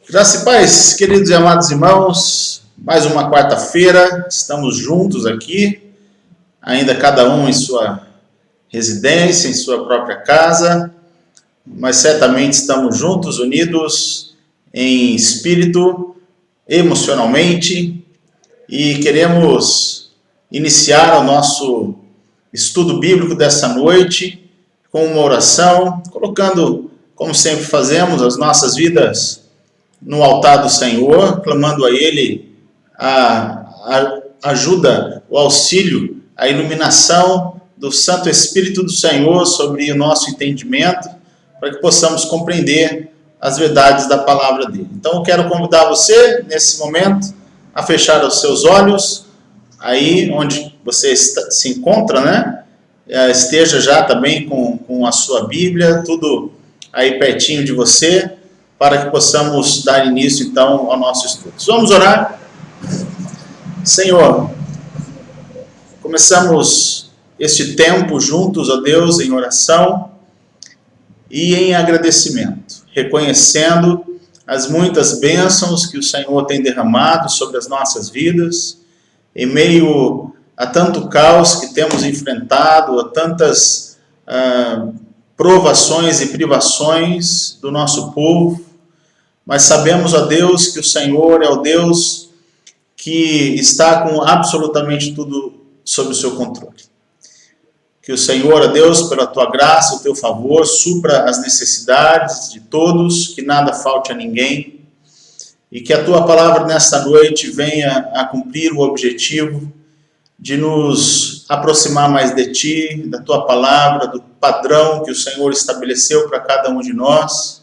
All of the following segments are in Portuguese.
Graça e paz, queridos e amados irmãos, mais uma quarta-feira, estamos juntos aqui, ainda cada um em sua residência, em sua própria casa, mas certamente estamos juntos, unidos em espírito, emocionalmente, e queremos iniciar o nosso estudo bíblico dessa noite com uma oração, colocando, como sempre fazemos, as nossas vidas no altar do Senhor, clamando a Ele a ajuda, o auxílio, a iluminação do Santo Espírito do Senhor sobre o nosso entendimento, para que possamos compreender as verdades da palavra dele. Então eu quero convidar você, nesse momento, a fechar os seus olhos, aí onde você se encontra, né? Esteja já também com a sua Bíblia, tudo aí pertinho de você, para que possamos dar início, então, ao nosso estudo. Vamos orar? Senhor, começamos este tempo juntos, ó Deus, em oração e em agradecimento, reconhecendo as muitas bênçãos que o Senhor tem derramado sobre as nossas vidas, em meio a tanto caos que temos enfrentado, a tantas provações e privações do nosso povo, mas sabemos, ó Deus, que o Senhor é o Deus que está com absolutamente tudo sob o seu controle. Que o Senhor, ó Deus, pela tua graça, o teu favor, supra as necessidades de todos, que nada falte a ninguém, e que a tua palavra nesta noite venha a cumprir o objetivo de nos aproximar mais de ti, da tua palavra, do padrão que o Senhor estabeleceu para cada um de nós,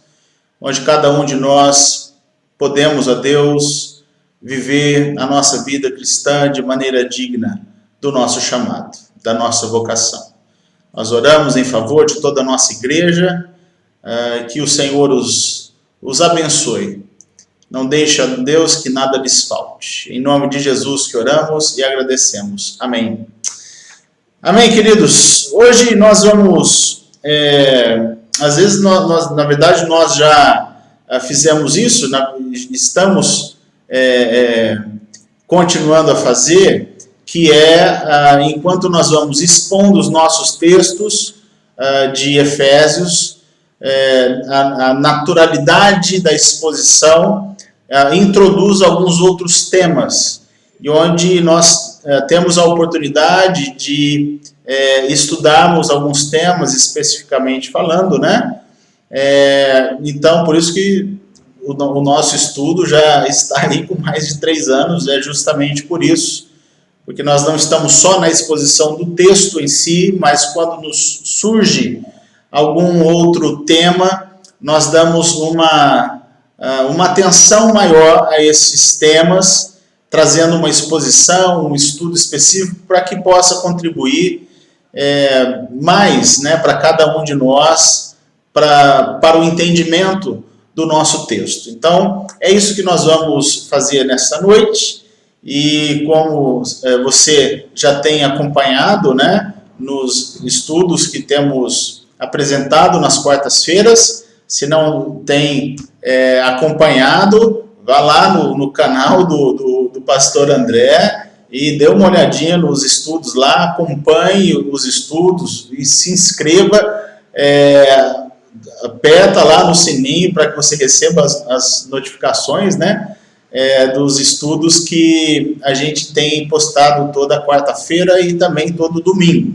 onde cada um de nós podemos, ó Deus, viver a nossa vida cristã de maneira digna do nosso chamado, da nossa vocação. Nós oramos em favor de toda a nossa igreja, que o Senhor os abençoe. Não deixe, ó Deus, que nada lhes falte. Em nome de Jesus que oramos e agradecemos. Amém. Amém, queridos. Hoje nós vamos... às vezes, na verdade, nós já fizemos isso, estamos continuando a fazer, que enquanto nós vamos expondo os nossos textos de Efésios, a naturalidade da exposição introduz alguns outros temas, e onde nós temos a oportunidade de estudarmos alguns temas especificamente falando, né? Então, por isso que o nosso estudo já está aí com mais de 3 anos, é justamente por isso, porque nós não estamos só na exposição do texto em si, mas quando nos surge algum outro tema, nós damos uma atenção maior a esses temas, trazendo uma exposição, um estudo específico para que possa contribuir mais, né, para cada um de nós, para o entendimento do nosso texto. Então, é isso que nós vamos fazer nessa noite, e como você já tem acompanhado, né, nos estudos que temos apresentado nas quartas-feiras, se não tem acompanhado, vá lá no canal do pastor André e dê uma olhadinha nos estudos lá, acompanhe os estudos e se inscreva, aperta lá no sininho para que você receba as notificações, né, dos estudos que a gente tem postado toda quarta-feira e também todo domingo.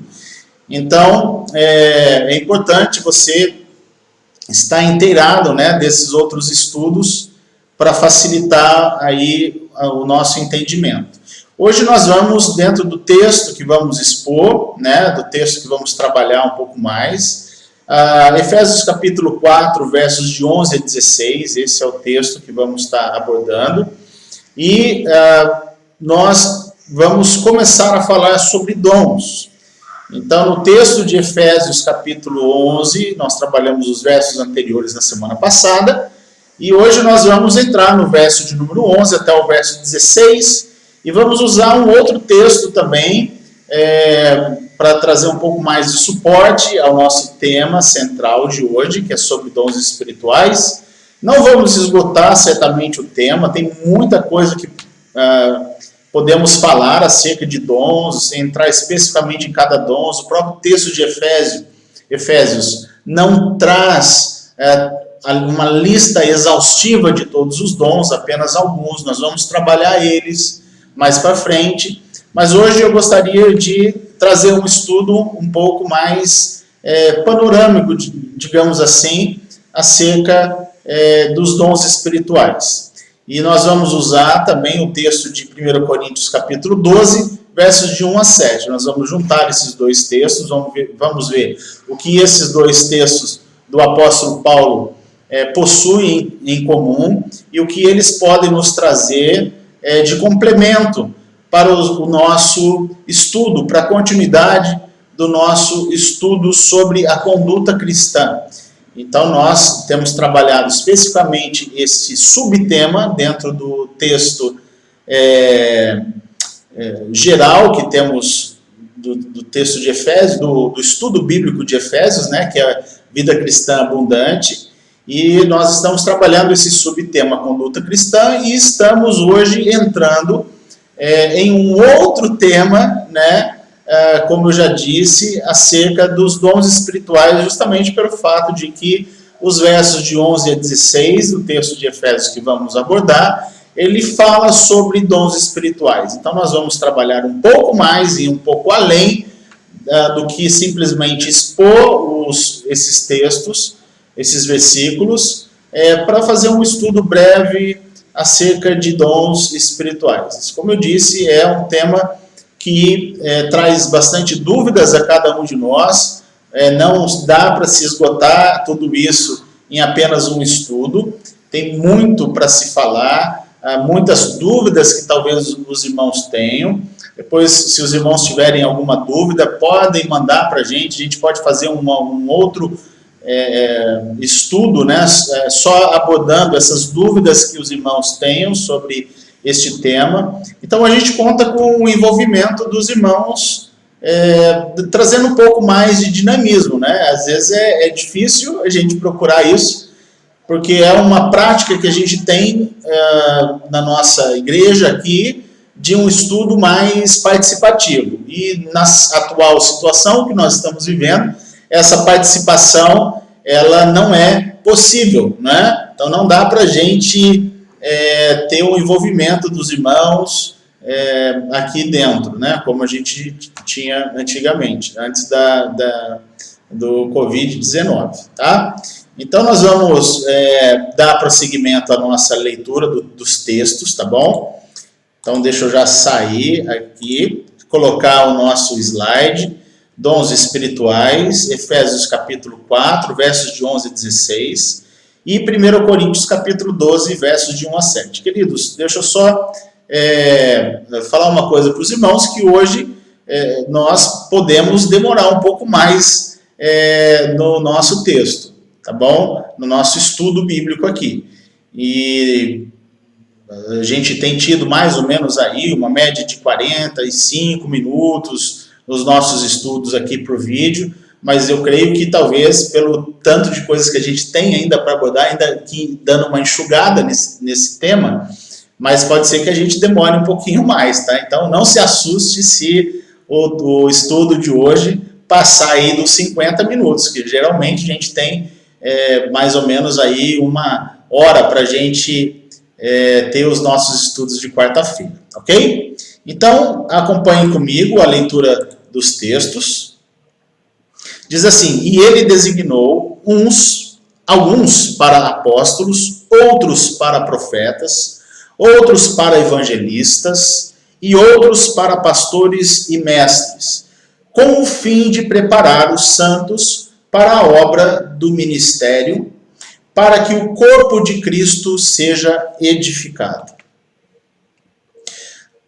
Então, é importante você estar inteirado, né, desses outros estudos para facilitar aí o nosso entendimento. Hoje nós vamos, dentro do texto que vamos expor, né, do texto que vamos trabalhar um pouco mais, Efésios capítulo 4, versos de 11 a 16, esse é o texto que vamos estar abordando, e nós vamos começar a falar sobre dons. Então, no texto de Efésios capítulo 11, nós trabalhamos os versos anteriores na semana passada, e hoje nós vamos entrar no verso de número 11 até o verso 16, e vamos usar um outro texto também, para trazer um pouco mais de suporte ao nosso tema central de hoje, que é sobre dons espirituais. Não vamos esgotar certamente o tema, tem muita coisa que podemos falar acerca de dons, entrar especificamente em cada dom. O próprio texto de Efésios não traz uma lista exaustiva de todos os dons, apenas alguns. Nós vamos trabalhar eles mais para frente, mas hoje eu gostaria de trazer um estudo um pouco mais panorâmico, digamos assim, acerca dos dons espirituais. E nós vamos usar também o texto de 1 Coríntios capítulo 12, versos de 1 a 7. Nós vamos juntar esses dois textos, vamos ver o que esses dois textos do apóstolo Paulo possuem em comum e o que eles podem nos trazer de complemento para o nosso estudo, para a continuidade do nosso estudo sobre a conduta cristã. Então, nós temos trabalhado especificamente esse subtema dentro do texto geral que temos do texto de Efésios, do estudo bíblico de Efésios, né, que é a vida cristã abundante, e nós estamos trabalhando esse subtema conduta cristã e estamos hoje entrando em um outro tema, né, como eu já disse, acerca dos dons espirituais, justamente pelo fato de que os versos de 11 a 16 do texto de Efésios que vamos abordar, ele fala sobre dons espirituais. Então nós vamos trabalhar um pouco mais e um pouco além do que simplesmente expor esses textos, esses versículos, para fazer um estudo breve acerca de dons espirituais. Como eu disse, é um tema que traz bastante dúvidas a cada um de nós. Não dá para se esgotar tudo isso em apenas um estudo. Tem muito para se falar, muitas dúvidas que talvez os irmãos tenham. Depois, se os irmãos tiverem alguma dúvida, podem mandar para a gente pode fazer um outro estudo, né, só abordando essas dúvidas que os irmãos tenham sobre este tema. Então a gente conta com o envolvimento dos irmãos, trazendo um pouco mais de dinamismo, né? Às vezes é difícil a gente procurar isso, porque é uma prática que a gente tem na nossa igreja aqui, de um estudo mais participativo. E na atual situação que nós estamos vivendo, essa participação ela não é possível, né? Então não dá para a gente ter o envolvimento dos irmãos aqui dentro, né? Como a gente tinha antigamente, antes do Covid-19, tá? Então nós vamos dar prosseguimento à nossa leitura dos textos, tá bom? Então deixa eu já sair aqui, colocar o nosso slide, dons espirituais, Efésios capítulo 4, versos de 11 a 16, e 1 Coríntios capítulo 12, versos de 1 a 7. Queridos, deixa eu só falar uma coisa para os irmãos, que hoje nós podemos demorar um pouco mais no nosso texto, tá bom? No nosso estudo bíblico aqui. E a gente tem tido mais ou menos aí uma média de 45 minutos nos nossos estudos aqui por vídeo, mas eu creio que talvez pelo tanto de coisas que a gente tem ainda para abordar, ainda aqui dando uma enxugada nesse tema, mas pode ser que a gente demore um pouquinho mais, tá? Então não se assuste se o estudo de hoje passar aí dos 50 minutos, que geralmente a gente tem mais ou menos aí uma hora para a gente ter os nossos estudos de quarta-feira, ok? Então acompanhem comigo a leitura dos textos. Diz assim: e ele designou alguns para apóstolos, outros para profetas, outros para evangelistas e outros para pastores e mestres, com o fim de preparar os santos para a obra do ministério, para que o corpo de Cristo seja edificado,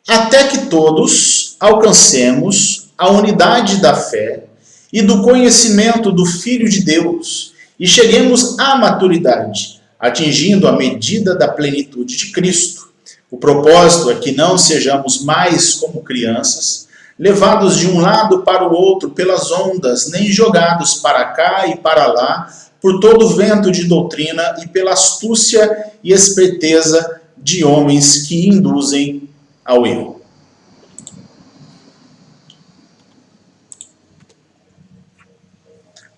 até que todos alcancemos a unidade da fé e do conhecimento do Filho de Deus, e cheguemos à maturidade, atingindo a medida da plenitude de Cristo. O propósito é que não sejamos mais como crianças, levados de um lado para o outro pelas ondas, nem jogados para cá e para lá, por todo vento de doutrina e pela astúcia e esperteza de homens que induzem ao erro.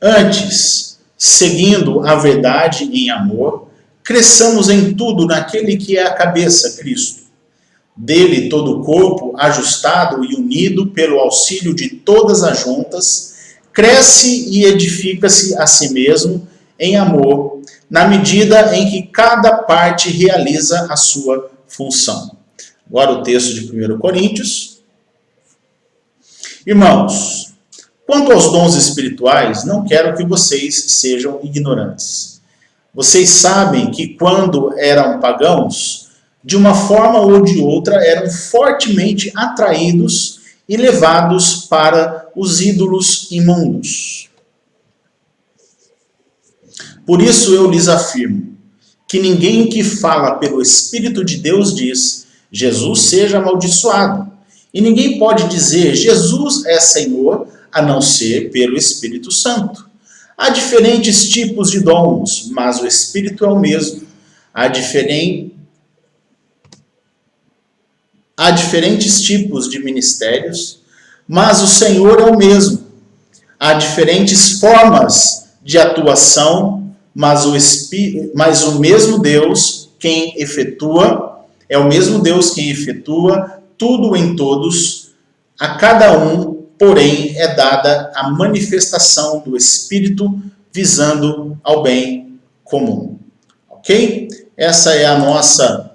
Antes, seguindo a verdade em amor, cresçamos em tudo naquele que é a cabeça, Cristo. Dele todo o corpo, ajustado e unido pelo auxílio de todas as juntas, cresce e edifica-se a si mesmo em amor, na medida em que cada parte realiza a sua função. Agora o texto de 1 Coríntios. Irmãos, quanto aos dons espirituais, não quero que vocês sejam ignorantes. Vocês sabem que quando eram pagãos, de uma forma ou de outra, eram fortemente atraídos e levados para os ídolos imundos. Por isso eu lhes afirmo que ninguém que fala pelo Espírito de Deus diz, Jesus seja amaldiçoado. E ninguém pode dizer, Jesus é Senhor, a não ser pelo Espírito Santo. Há diferentes tipos de dons, mas o Espírito é o mesmo. Há diferentes tipos de ministérios, mas o Senhor é o mesmo. Há diferentes formas de atuação, mas o mesmo Deus quem efetua, é o mesmo Deus quem efetua tudo em todos. A cada um, porém, é dada a manifestação do Espírito visando ao bem comum. Ok? Essa é a nossa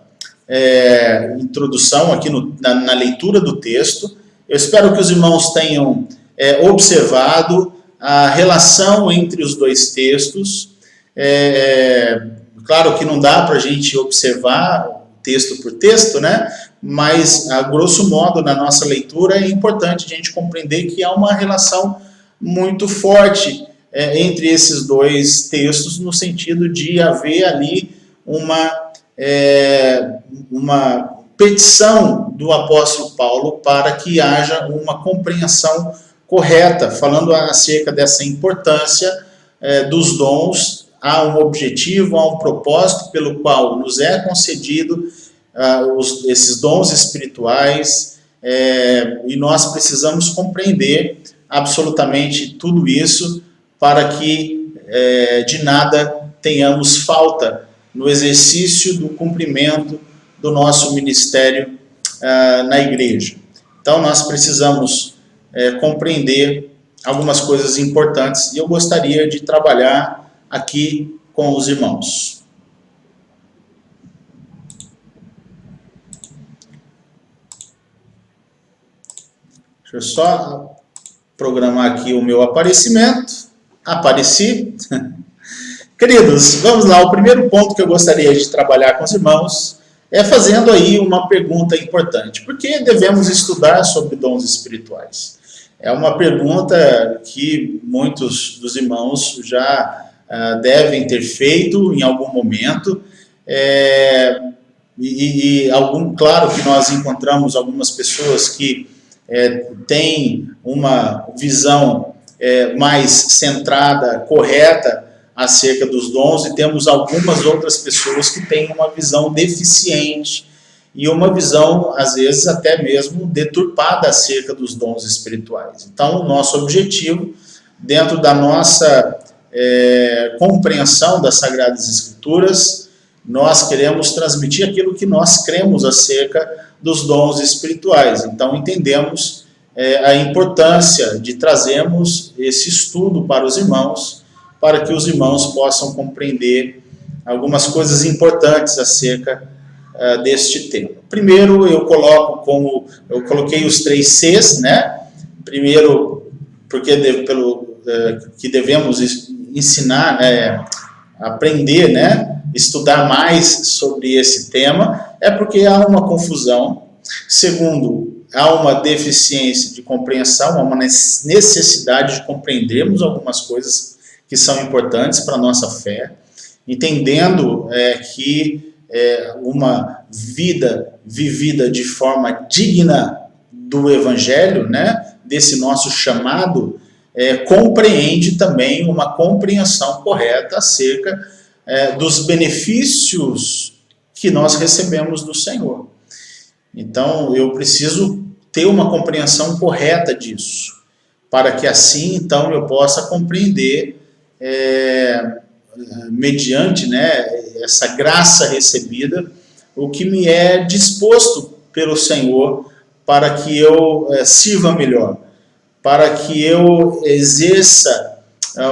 introdução aqui na leitura do texto. Eu espero que os irmãos tenham observado a relação entre os dois textos. Claro que não dá para a gente observar texto por texto, né? Mas, a grosso modo, na nossa leitura, é importante a gente compreender que há uma relação muito forte entre esses dois textos, no sentido de haver ali uma petição do apóstolo Paulo para que haja uma compreensão correta, falando acerca dessa importância dos dons. Há um objetivo, há um propósito pelo qual nos é concedido esses dons espirituais, e nós precisamos compreender absolutamente tudo isso para que de nada tenhamos falta no exercício do cumprimento do nosso ministério na igreja. Então nós precisamos compreender algumas coisas importantes e eu gostaria de trabalhar aqui com os irmãos. Deixa eu só programar aqui o meu aparecimento. Apareci. Queridos, vamos lá. O primeiro ponto que eu gostaria de trabalhar com os irmãos é fazendo aí uma pergunta importante. Por que devemos estudar sobre dons espirituais? É uma pergunta que muitos dos irmãos já devem ter feito em algum momento, claro que nós encontramos algumas pessoas que têm uma visão mais centrada, correta acerca dos dons, e temos algumas outras pessoas que têm uma visão deficiente e uma visão, às vezes, até mesmo deturpada acerca dos dons espirituais. Então, o nosso objetivo, dentro da nossa compreensão das Sagradas Escrituras, nós queremos transmitir aquilo que nós cremos acerca dos dons espirituais. Então, entendemos a importância de trazermos esse estudo para os irmãos, para que os irmãos possam compreender algumas coisas importantes acerca deste tema. Primeiro, eu coloquei os 3 Cs, né? Primeiro, porque que devemos ensinar, aprender, né? Estudar mais sobre esse tema, porque há uma confusão. Segundo, há uma deficiência de compreensão, há uma necessidade de compreendermos algumas coisas que são importantes para a nossa fé, entendendo que uma vida vivida de forma digna do Evangelho, né, desse nosso chamado, compreende também uma compreensão correta acerca dos benefícios que nós recebemos do Senhor. Então, eu preciso ter uma compreensão correta disso, para que assim, então, eu possa compreender, mediante, né, essa graça recebida, o que me é disposto pelo Senhor para que eu sirva melhor, para que eu exerça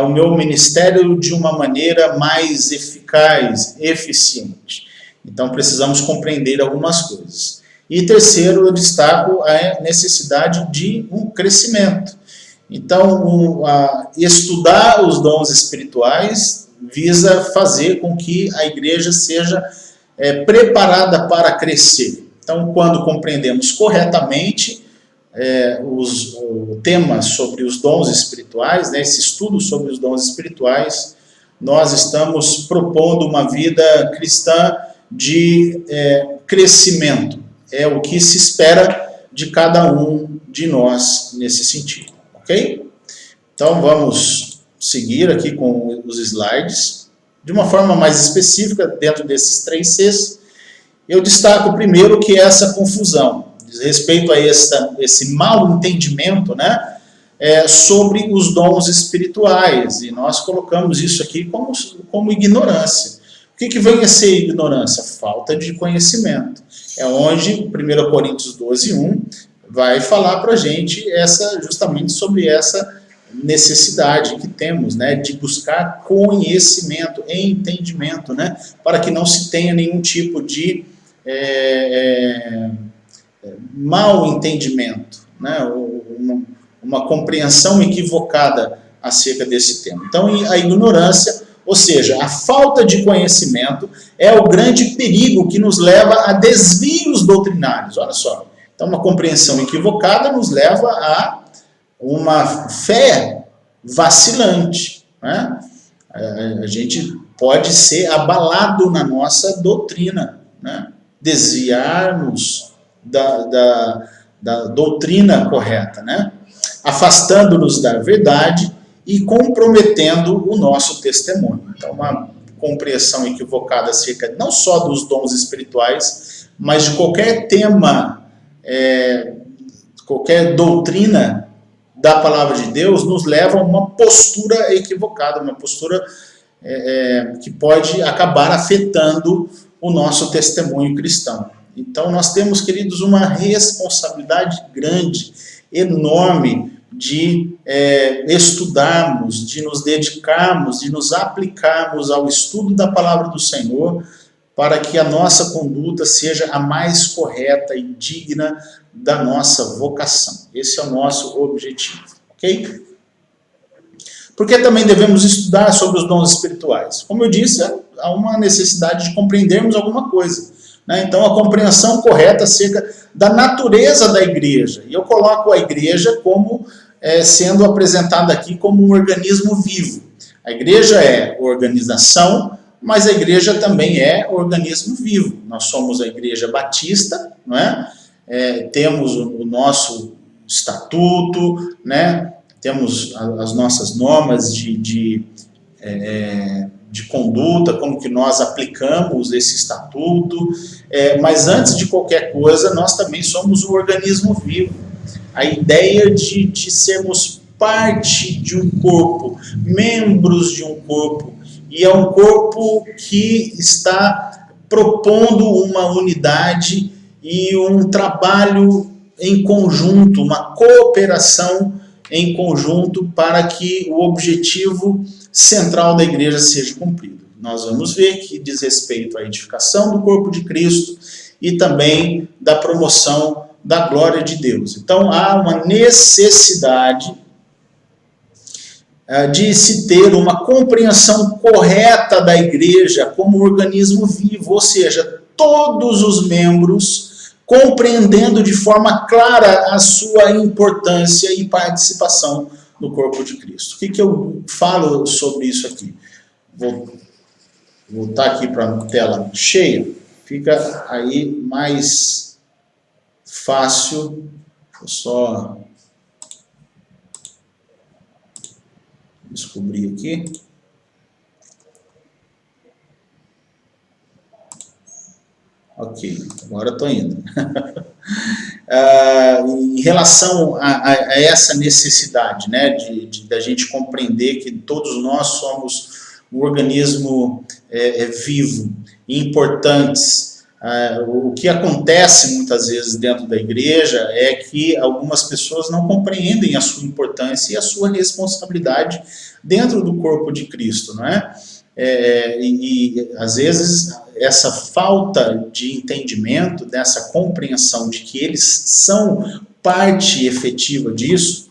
o meu ministério de uma maneira mais eficaz, eficiente. Então, precisamos compreender algumas coisas. E terceiro, eu destaco a necessidade de um crescimento. Então, estudar os dons espirituais visa fazer com que a igreja seja preparada para crescer. Então, quando compreendemos corretamente o tema sobre os dons espirituais, né, esse estudo sobre os dons espirituais, nós estamos propondo uma vida cristã de crescimento. É o que se espera de cada um de nós nesse sentido, ok? Então vamos seguir aqui com os slides. De uma forma mais específica, dentro desses 3 Cs, eu destaco primeiro que é essa confusão, diz respeito a esse mau entendimento, né, sobre os dons espirituais, e nós colocamos isso aqui como ignorância. O que vem a ser ignorância? Falta de conhecimento. É onde 1 Coríntios 12:1 vai falar para a gente justamente sobre essa necessidade que temos, né, de buscar conhecimento, entendimento, né, para que não se tenha nenhum tipo de mau entendimento, né, uma compreensão equivocada acerca desse tema. Então, a ignorância, ou seja, a falta de conhecimento, é o grande perigo que nos leva a desvios doutrinários. Olha só, então uma compreensão equivocada nos leva a uma fé vacilante, né? A gente pode ser abalado na nossa doutrina, né? Desviarmos da doutrina correta, né? Afastando-nos da verdade e comprometendo o nosso testemunho. Então, uma compreensão equivocada acerca não só dos dons espirituais, mas de qualquer tema, qualquer doutrina da palavra de Deus, nos leva a uma postura equivocada, uma postura que pode acabar afetando o nosso testemunho cristão. Então, nós temos, queridos, uma responsabilidade grande, enorme, de estudarmos, de nos dedicarmos, de nos aplicarmos ao estudo da palavra do Senhor, para que a nossa conduta seja a mais correta e digna da nossa vocação. Esse é o nosso objetivo, ok? Porque também devemos estudar sobre os dons espirituais. Como eu disse, há uma necessidade de compreendermos alguma coisa, né? Então, a compreensão correta acerca da natureza da igreja. E eu coloco a igreja como sendo apresentada aqui como um organismo vivo. A igreja é organização, mas a igreja também é organismo vivo. Nós somos a igreja batista, não é? Temos o nosso estatuto, né? Temos as nossas normas de conduta, como que nós aplicamos esse estatuto, mas antes de qualquer coisa, nós também somos um organismo vivo. A ideia de sermos parte de um corpo, membros de um corpo, e é um corpo que está propondo uma unidade e um trabalho em conjunto, uma cooperação em conjunto para que o objetivo central da igreja seja cumprido. Nós vamos ver que diz respeito à edificação do corpo de Cristo e também da promoção da glória de Deus. Então, há uma necessidade de se ter uma compreensão correta da igreja como organismo vivo, ou seja, todos os membros compreendendo de forma clara a sua importância e participação no corpo de Cristo. O que eu falo sobre isso aqui? Vou voltar aqui para a tela cheia, fica aí mais fácil Vou só descobrir aqui. Ok, agora estou indo. Em relação a essa necessidade, né, da gente compreender que todos nós somos um organismo vivo, importantes. O que acontece muitas vezes dentro da igreja é que algumas pessoas não compreendem a sua importância e a sua responsabilidade dentro do corpo de Cristo, não é? E às vezes essa falta de entendimento, dessa compreensão de que eles são parte efetiva disso,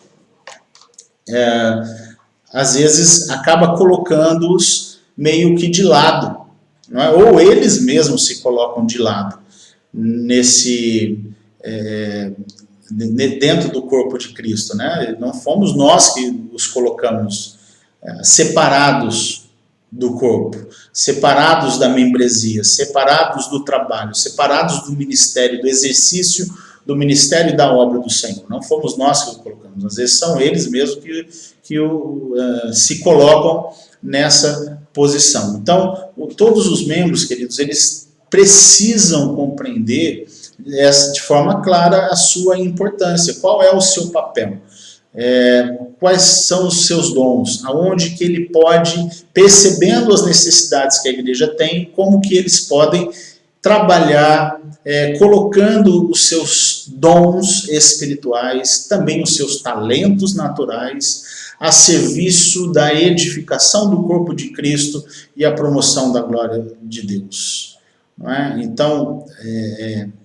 às vezes acaba colocando-os meio que de lado, não é? Ou eles mesmos se colocam de lado dentro do corpo de Cristo, né? Não fomos nós que os colocamos separados do corpo, separados da membresia, separados do trabalho, separados do ministério, do exercício do ministério e da obra do Senhor. Não fomos nós que os colocamos, às vezes são eles mesmos que se colocam nessa posição. Então, todos os membros, queridos, eles precisam compreender de forma clara a sua importância, qual é o seu papel. Quais são os seus dons, aonde que ele pode, percebendo as necessidades que a igreja tem, como que eles podem trabalhar, colocando os seus dons espirituais, também os seus talentos naturais, a serviço da edificação do corpo de Cristo e a promoção da glória de Deus. Não é? Então,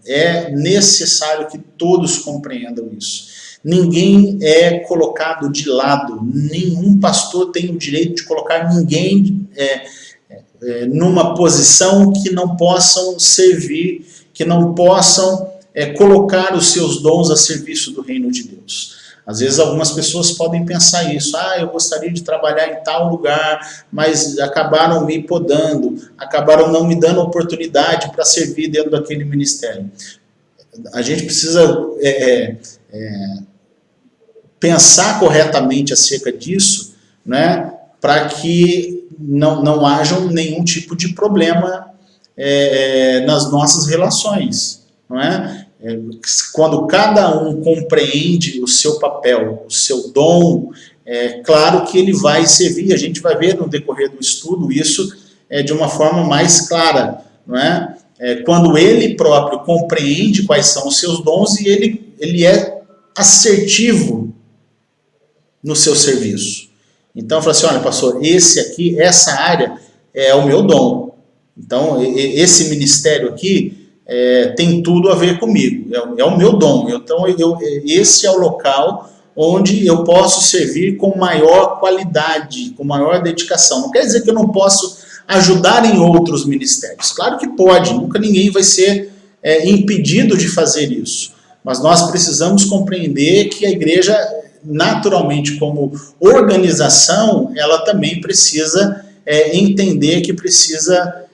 é necessário que todos compreendam isso. Ninguém é colocado de lado, nenhum pastor tem o direito de colocar ninguém numa posição que não possam servir, que não possam colocar os seus dons a serviço do reino de Deus. Às vezes algumas pessoas podem pensar isso, eu gostaria de trabalhar em tal lugar, mas acabaram me podando, acabaram não me dando oportunidade para servir dentro daquele ministério. A gente precisa pensar corretamente acerca disso, né, para que não haja nenhum tipo de problema nas nossas relações, não é? Quando cada um compreende o seu papel, o seu dom, claro que ele vai servir. A gente vai ver no decorrer do estudo isso de uma forma mais clara, não é? Quando ele próprio compreende quais são os seus dons e ele é assertivo no seu serviço. Então, fala assim, olha, pastor, essa área é o meu dom. Então, esse ministério aqui tem tudo a ver comigo, é o meu dom. Então, esse é o local onde eu posso servir com maior qualidade, com maior dedicação. Não quer dizer que eu não posso ajudar em outros ministérios. Claro que pode, nunca ninguém vai ser impedido de fazer isso. Mas nós precisamos compreender que a igreja, naturalmente, como organização, ela também precisa entender que precisa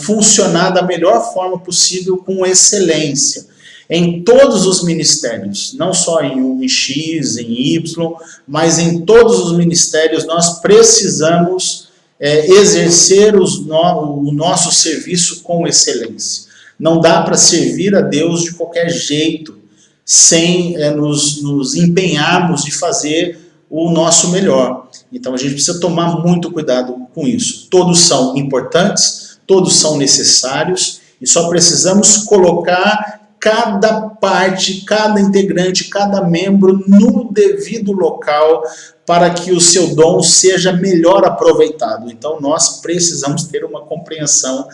funcionar da melhor forma possível, com excelência, em todos os ministérios, não só em X, em Y, mas em todos os ministérios nós precisamos exercer o nosso serviço com excelência. Não dá para servir a Deus de qualquer jeito, sem nos empenharmos de fazer o nosso melhor. Então a gente precisa tomar muito cuidado com isso. Todos são importantes, todos são necessários, e só precisamos colocar cada parte, cada integrante, cada membro no devido local para que o seu dom seja melhor aproveitado. Então nós precisamos ter uma compreensão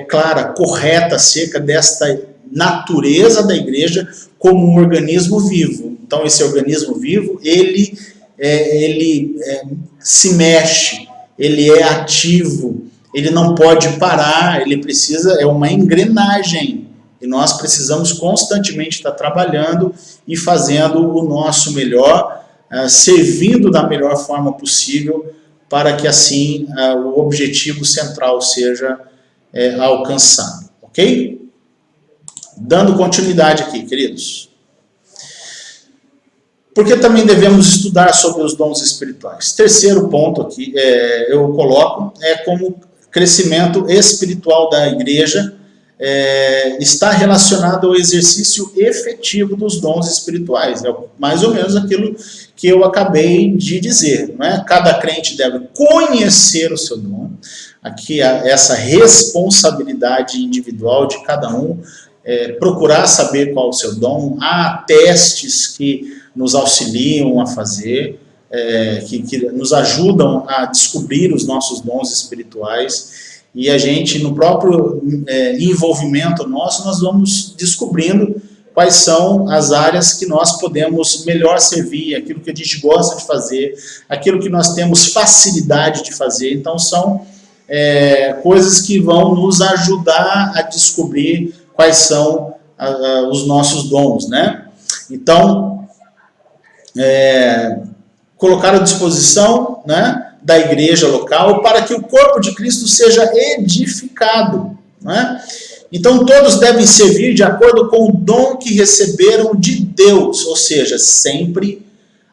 clara, correta acerca desta natureza da igreja como um organismo vivo. Então esse organismo vivo, ele se mexe, ele é ativo, ele não pode parar, ele precisa, é uma engrenagem, e nós precisamos constantemente estar trabalhando e fazendo o nosso melhor, servindo da melhor forma possível, para que assim o objetivo central seja alcançado, ok? Dando continuidade aqui, queridos. Porque também devemos estudar sobre os dons espirituais. Terceiro ponto aqui, eu coloco, como crescimento espiritual da igreja está relacionado ao exercício efetivo dos dons espirituais. É mais ou menos aquilo que eu acabei de dizer. Não é? Cada crente deve conhecer o seu dom. Aqui essa responsabilidade individual de cada um, procurar saber qual é o seu dom. Há testes que nos auxiliam a fazer, que nos ajudam a descobrir os nossos dons espirituais. E a gente, no próprio envolvimento nosso, nós vamos descobrindo quais são as áreas que nós podemos melhor servir, aquilo que a gente gosta de fazer, aquilo que nós temos facilidade de fazer. Então, são coisas que vão nos ajudar a descobrir quais são os nossos dons, né? Então, colocar à disposição, né, da igreja local para que o corpo de Cristo seja edificado, né? Então todos devem servir de acordo com o dom que receberam de Deus, ou seja,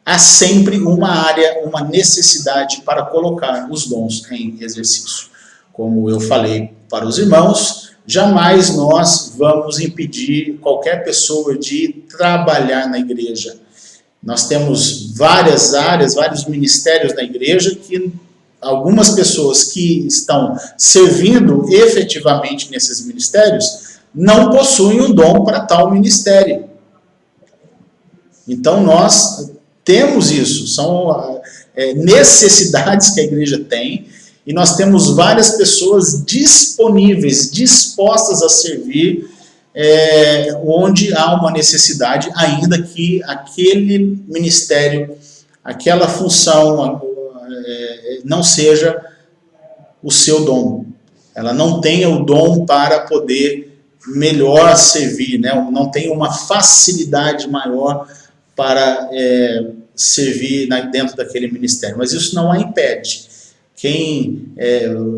há sempre uma área, uma necessidade para colocar os dons em exercício. Como eu falei para os irmãos, jamais nós vamos impedir qualquer pessoa de trabalhar na igreja. Nós temos várias áreas, vários ministérios na igreja que algumas pessoas que estão servindo efetivamente nesses ministérios não possuem um dom para tal ministério. Então nós temos isso, são necessidades que a igreja tem e nós temos várias pessoas disponíveis, dispostas a servir onde há uma necessidade, ainda que aquele ministério, aquela função não seja o seu dom. Ela não tenha o dom para poder melhor servir, né? Não tem uma facilidade maior para servir dentro daquele ministério. Mas isso não a impede.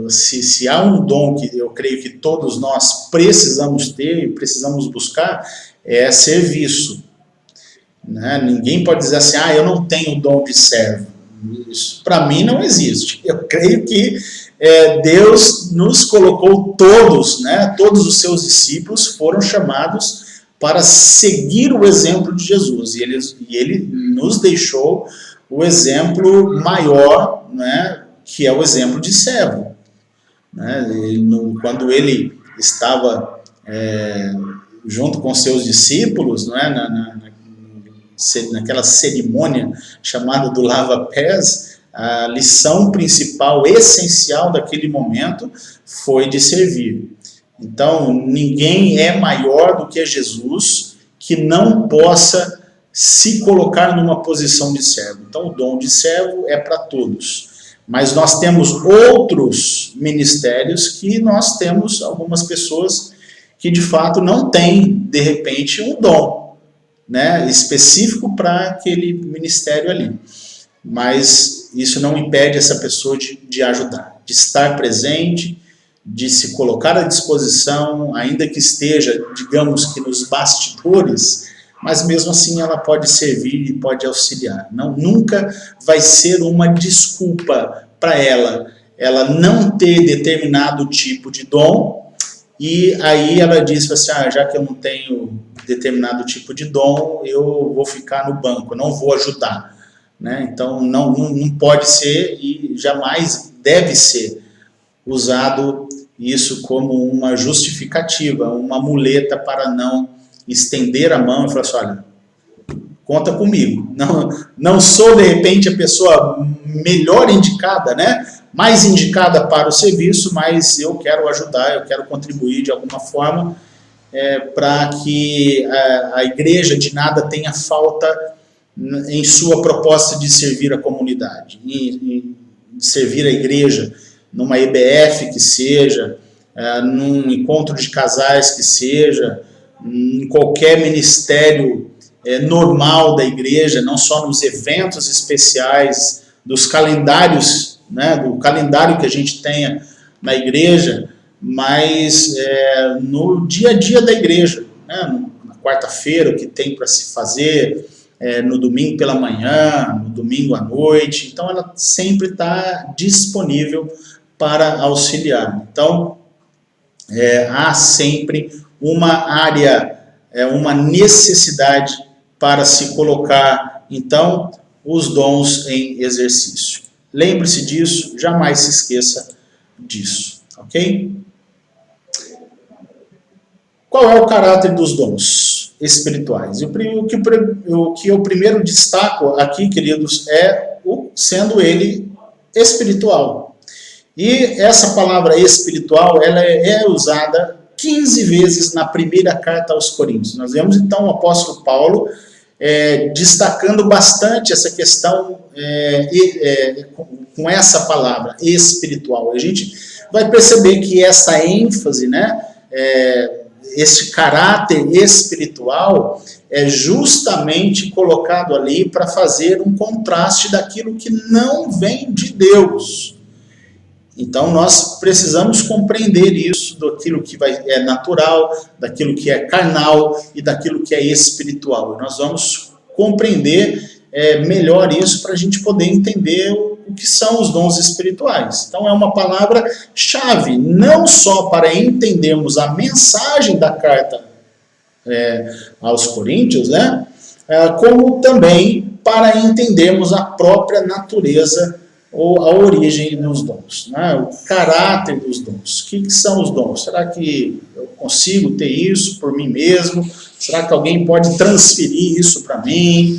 Se há um dom que eu creio que todos nós precisamos ter e precisamos buscar, é serviço. Né? Ninguém pode dizer assim, eu não tenho dom de servo. Isso para mim não existe. Eu creio que Deus nos colocou todos, né? Todos os seus discípulos foram chamados para seguir o exemplo de Jesus. E ele nos deixou o exemplo maior, né? Que é o exemplo de servo. Né? Quando ele estava junto com seus discípulos, né? Naquela cerimônia chamada do lava-pés, a lição principal, essencial daquele momento foi de servir. Então, ninguém é maior do que Jesus que não possa se colocar numa posição de servo. Então, o dom de servo é para todos. Mas nós temos outros ministérios que nós temos algumas pessoas que de fato não têm, de repente, um dom, né, específico para aquele ministério ali. Mas isso não impede essa pessoa de ajudar, de estar presente, de se colocar à disposição, ainda que esteja, digamos que nos bastidores, mas mesmo assim ela pode servir e pode auxiliar. Nunca vai ser uma desculpa para ela não ter determinado tipo de dom, e aí ela diz assim, já que eu não tenho determinado tipo de dom, eu vou ficar no banco, não vou ajudar. Né? Então não pode ser e jamais deve ser usado isso como uma justificativa, uma muleta para não estender a mão e falar assim, olha, conta comigo. Não sou, de repente, a pessoa melhor indicada, né? Mais indicada para o serviço, mas eu quero ajudar, eu quero contribuir de alguma forma para que a igreja de nada tenha falta em sua proposta de servir a comunidade, de servir a igreja numa EBF que seja, num encontro de casais que seja, em qualquer ministério normal da igreja, não só nos eventos especiais, dos calendários, né, do calendário que a gente tenha na igreja, mas no dia a dia da igreja, né, na quarta-feira, o que tem para se fazer, no domingo pela manhã, no domingo à noite. Então, ela sempre está disponível para auxiliar. Então, há sempre uma área, uma necessidade para se colocar, então, os dons em exercício. Lembre-se disso, jamais se esqueça disso, ok? Qual é o caráter dos dons espirituais? O que eu primeiro destaco aqui, queridos, sendo ele espiritual. E essa palavra espiritual, ela é usada 15 vezes na primeira carta aos Coríntios. Nós vemos então o apóstolo Paulo destacando bastante essa questão com essa palavra, espiritual. A gente vai perceber que essa ênfase, né, esse caráter espiritual é justamente colocado ali para fazer um contraste daquilo que não vem de Deus. Então, nós precisamos compreender isso, daquilo que é natural, daquilo que é carnal e daquilo que é espiritual. Nós vamos compreender melhor isso para a gente poder entender o que são os dons espirituais. Então, é uma palavra-chave, não só para entendermos a mensagem da carta aos Coríntios, né, como também para entendermos a própria natureza ou a origem dos dons, né? O caráter dos dons. O que são os dons? Será que eu consigo ter isso por mim mesmo? Será que alguém pode transferir isso para mim?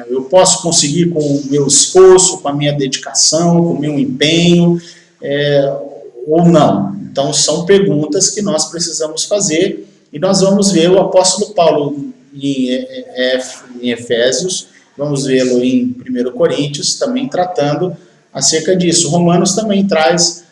Eu posso conseguir com o meu esforço, com a minha dedicação, com o meu empenho, ou não? Então, são perguntas que nós precisamos fazer, e nós vamos ver o apóstolo Paulo em Efésios, vamos vê-lo em 1 Coríntios, também tratando acerca disso. Romanos também traz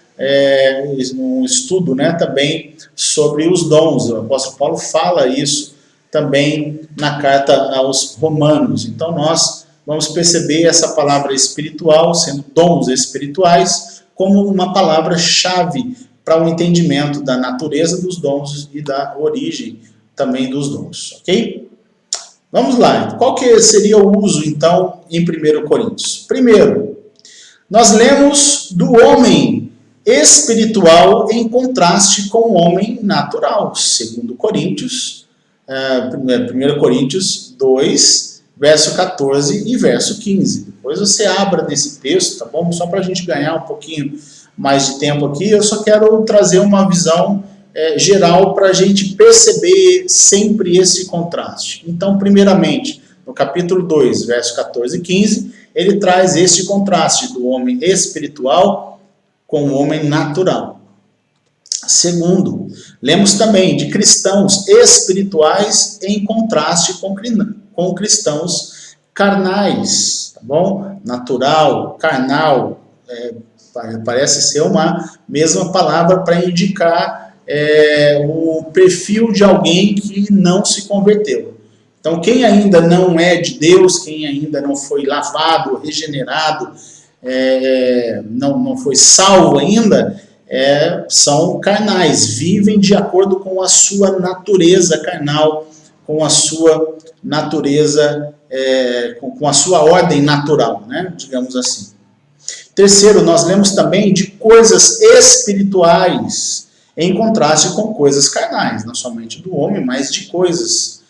um estudo, né, também sobre os dons. O apóstolo Paulo fala isso também na carta aos Romanos. Então, nós vamos perceber essa palavra espiritual, sendo dons espirituais, como uma palavra-chave para o entendimento da natureza dos dons e da origem também dos dons, ok? Vamos lá, qual que seria o uso, então, em 1 Coríntios? Primeiro, nós lemos do homem espiritual em contraste com o homem natural. 2 Coríntios, 1 Coríntios 2, verso 14 e verso 15. Depois você abra desse texto, tá bom? Só para a gente ganhar um pouquinho mais de tempo aqui, eu só quero trazer uma visão geral para a gente perceber sempre esse contraste. Então, primeiramente, no capítulo 2, verso 14 e 15, ele traz esse contraste do homem espiritual com o homem natural. Segundo, lemos também de cristãos espirituais em contraste com cristãos carnais, tá bom? Natural, carnal, parece ser uma mesma palavra para indicar o perfil de alguém que não se converteu. Então, quem ainda não é de Deus, quem ainda não foi lavado, regenerado, não foi salvo ainda, são carnais, vivem de acordo com a sua natureza carnal, com a sua natureza, com a sua ordem natural, né? Digamos assim. Terceiro, nós lemos também de coisas espirituais, em contraste com coisas carnais, não somente do homem, mas de coisas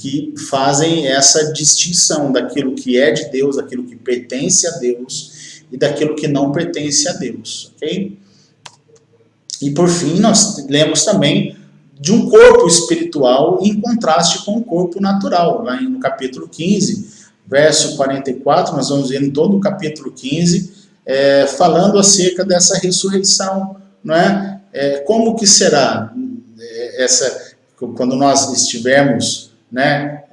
que fazem essa distinção daquilo que é de Deus, daquilo que pertence a Deus e daquilo que não pertence a Deus, ok? E por fim, nós lemos também de um corpo espiritual em contraste com o corpo natural. Lá no capítulo 15, verso 44, nós vamos ver em todo o capítulo 15, falando acerca dessa ressurreição, não é? Como que será quando nós estivermos, né,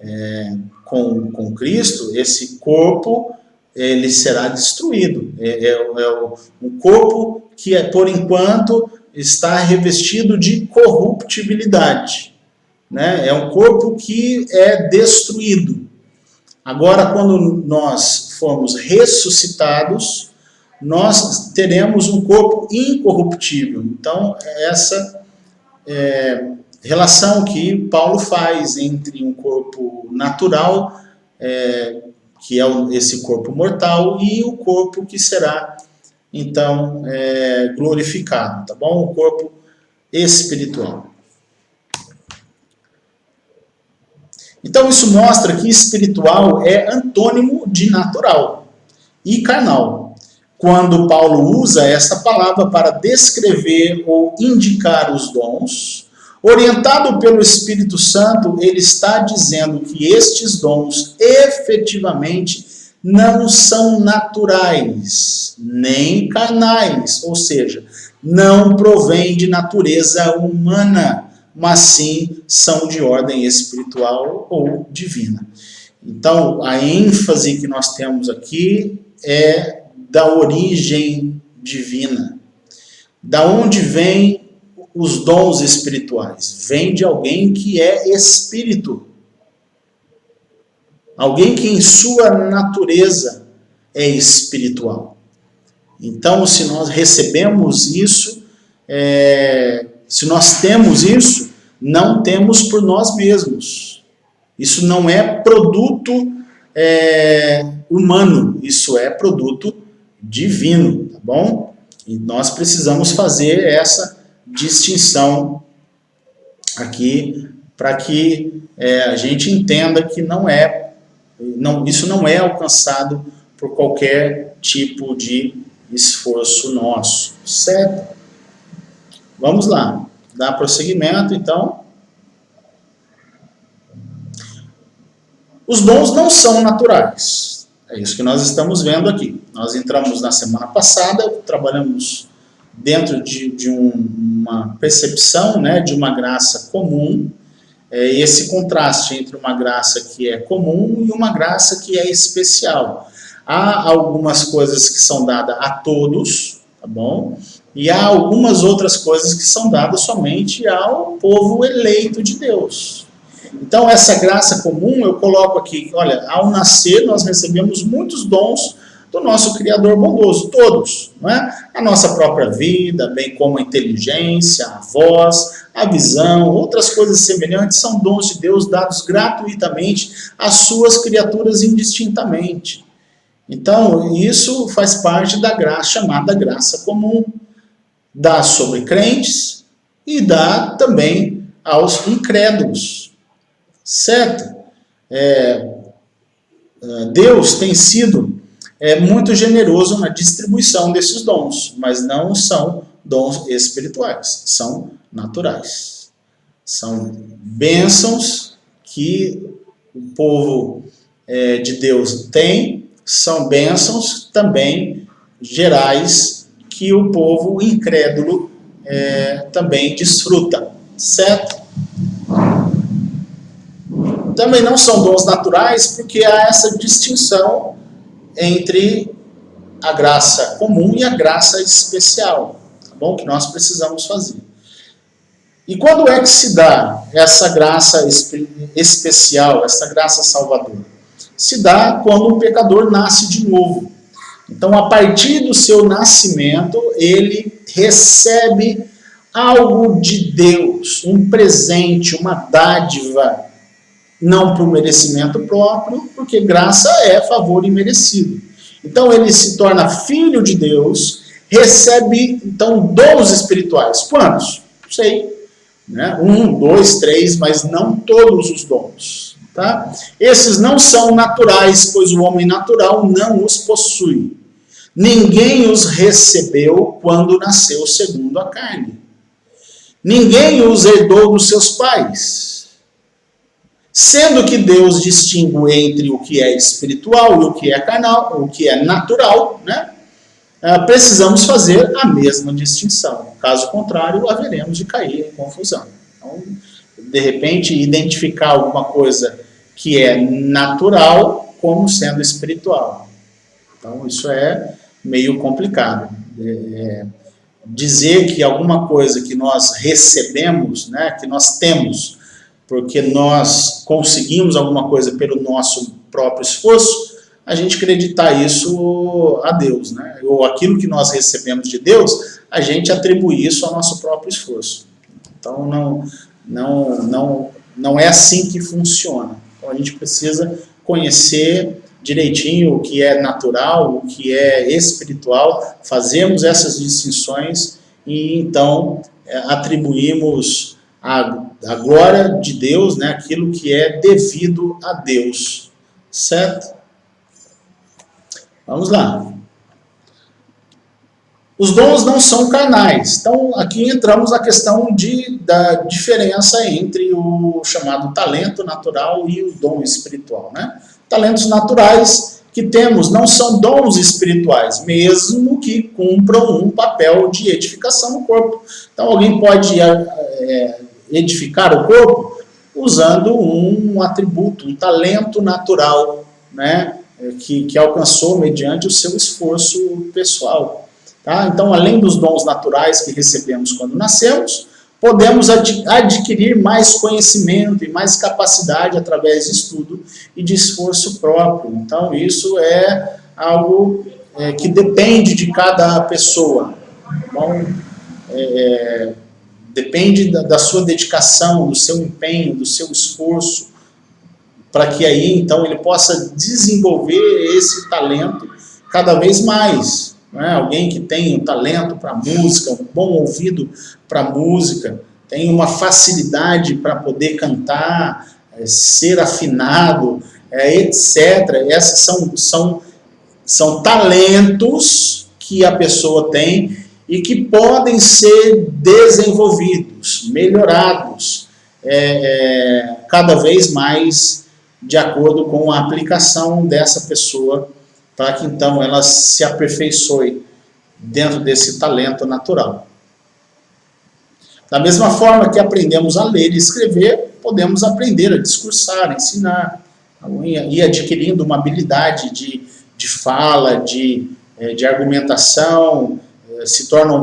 com Cristo, esse corpo ele será destruído. Um corpo que, por enquanto, está revestido de corruptibilidade, né? É um corpo que é destruído. Agora, quando nós formos ressuscitados, nós teremos um corpo incorruptível. Então, essa relação que Paulo faz entre um corpo natural, que é esse corpo mortal, e o corpo que será, então, glorificado, tá bom? O corpo espiritual. Então, isso mostra que espiritual é antônimo de natural e carnal. Quando Paulo usa esta palavra para descrever ou indicar os dons, orientado pelo Espírito Santo, ele está dizendo que estes dons efetivamente não são naturais, nem carnais, ou seja, não provém de natureza humana, mas sim são de ordem espiritual ou divina. Então, a ênfase que nós temos aqui é da origem divina. Da onde vêm os dons espirituais? Vem de alguém que é espírito. Alguém que em sua natureza é espiritual. Então, se nós recebemos isso, se nós temos isso, não temos por nós mesmos. Isso não é produto humano, isso é produto divino, tá bom? E nós precisamos fazer essa distinção aqui para que a gente entenda que isso não é alcançado por qualquer tipo de esforço nosso, certo? Vamos lá, dar prosseguimento, então. Os dons não são naturais. É isso que nós estamos vendo aqui. Nós entramos na semana passada, trabalhamos dentro de uma percepção, né, de uma graça comum, esse contraste entre uma graça que é comum e uma graça que é especial. Há algumas coisas que são dadas a todos, tá bom? E há algumas outras coisas que são dadas somente ao povo eleito de Deus. Então, essa graça comum, eu coloco aqui, olha, ao nascer nós recebemos muitos dons do nosso Criador bondoso, todos, não é? A nossa própria vida, bem como a inteligência, a voz, a visão, outras coisas semelhantes, são dons de Deus dados gratuitamente às suas criaturas indistintamente. Então, isso faz parte da graça chamada graça comum. Dá sobre crentes e dá também aos incrédulos. Certo? Deus tem sido muito generoso na distribuição desses dons, mas não são dons espirituais, são naturais. São bênçãos que o povo de Deus tem, são bênçãos também gerais que o povo incrédulo também desfruta, certo? Também não são dons naturais, porque há essa distinção entre a graça comum e a graça especial, tá bom? Que nós precisamos fazer. E quando é que se dá essa graça especial, essa graça salvadora? Se dá quando o pecador nasce de novo. Então, a partir do seu nascimento, ele recebe algo de Deus, um presente, uma dádiva, não por merecimento próprio, porque graça é favor imerecido. Então ele se torna filho de Deus, recebe então dons espirituais. Quantos? Não sei. 1, 2, 3, mas não todos os dons. Tá? Esses não são naturais, pois o homem natural não os possui. Ninguém os recebeu quando nasceu segundo a carne. Ninguém os herdou dos seus pais. Sendo que Deus distingue entre o que é espiritual e o que é carnal, o que é natural, né? Precisamos fazer a mesma distinção. Caso contrário, haveremos de cair em confusão. Então, de repente, identificar alguma coisa que é natural como sendo espiritual. Então, isso é meio complicado. Dizer que alguma coisa que nós recebemos, né, que nós temos, porque nós conseguimos alguma coisa pelo nosso próprio esforço, a gente acreditar isso a Deus, né? Ou aquilo que nós recebemos de Deus, a gente atribui isso ao nosso próprio esforço. Então, Não é assim que funciona. Então a gente precisa conhecer direitinho o que é natural, o que é espiritual, fazemos essas distinções e então atribuímos a glória de Deus, né, aquilo que é devido a Deus, certo? Vamos lá. Os dons não são carnais. Então, aqui entramos na questão da diferença entre o chamado talento natural e o dom espiritual, né? Talentos naturais que temos não são dons espirituais, mesmo que cumpram um papel de edificação no corpo. Então, alguém pode edificar o corpo usando um atributo, um talento natural, né? Que alcançou mediante o seu esforço pessoal. Tá? Então, além dos dons naturais que recebemos quando nascemos, podemos adquirir mais conhecimento e mais capacidade através de estudo e de esforço próprio. Então, isso é algo que depende de cada pessoa. Então, depende da sua dedicação, do seu empenho, do seu esforço, para que aí, então, ele possa desenvolver esse talento cada vez mais. Né? Alguém que tem um talento para música, um bom ouvido para música, tem uma facilidade para poder cantar, ser afinado, etc. Esses são talentos que a pessoa tem e que podem ser desenvolvidos, melhorados, cada vez mais de acordo com a aplicação dessa pessoa, para que então ela se aperfeiçoe dentro desse talento natural. Da mesma forma que aprendemos a ler e escrever, podemos aprender a discursar, a ensinar, ir adquirindo uma habilidade de fala, de argumentação, se torna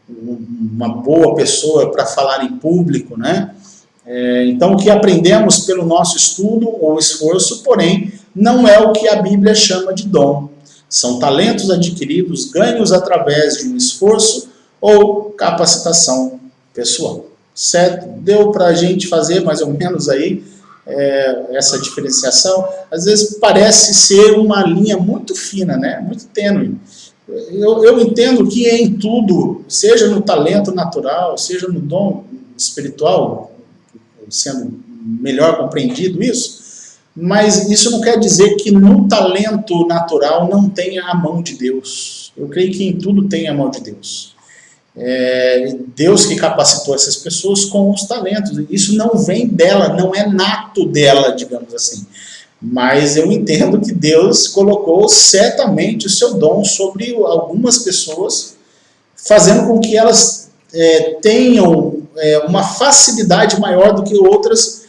uma boa pessoa para falar em público, né? Então, o que aprendemos pelo nosso estudo ou esforço, porém, não é o que a Bíblia chama de dom. São talentos adquiridos, ganhos através de um esforço ou capacitação pessoal. Certo? Deu para a gente fazer mais ou menos aí essa diferenciação. Às vezes parece ser uma linha muito fina, né? Muito tênue. Eu entendo que em tudo, seja no talento natural, seja no dom espiritual, sendo melhor compreendido isso, mas isso não quer dizer que no talento natural não tenha a mão de Deus. Eu creio que em tudo tem a mão de Deus. Deus que capacitou essas pessoas com os talentos. Isso não vem dela, não é nato dela, digamos assim. Mas eu entendo que Deus colocou certamente o seu dom sobre algumas pessoas, fazendo com que elas tenham uma facilidade maior do que outras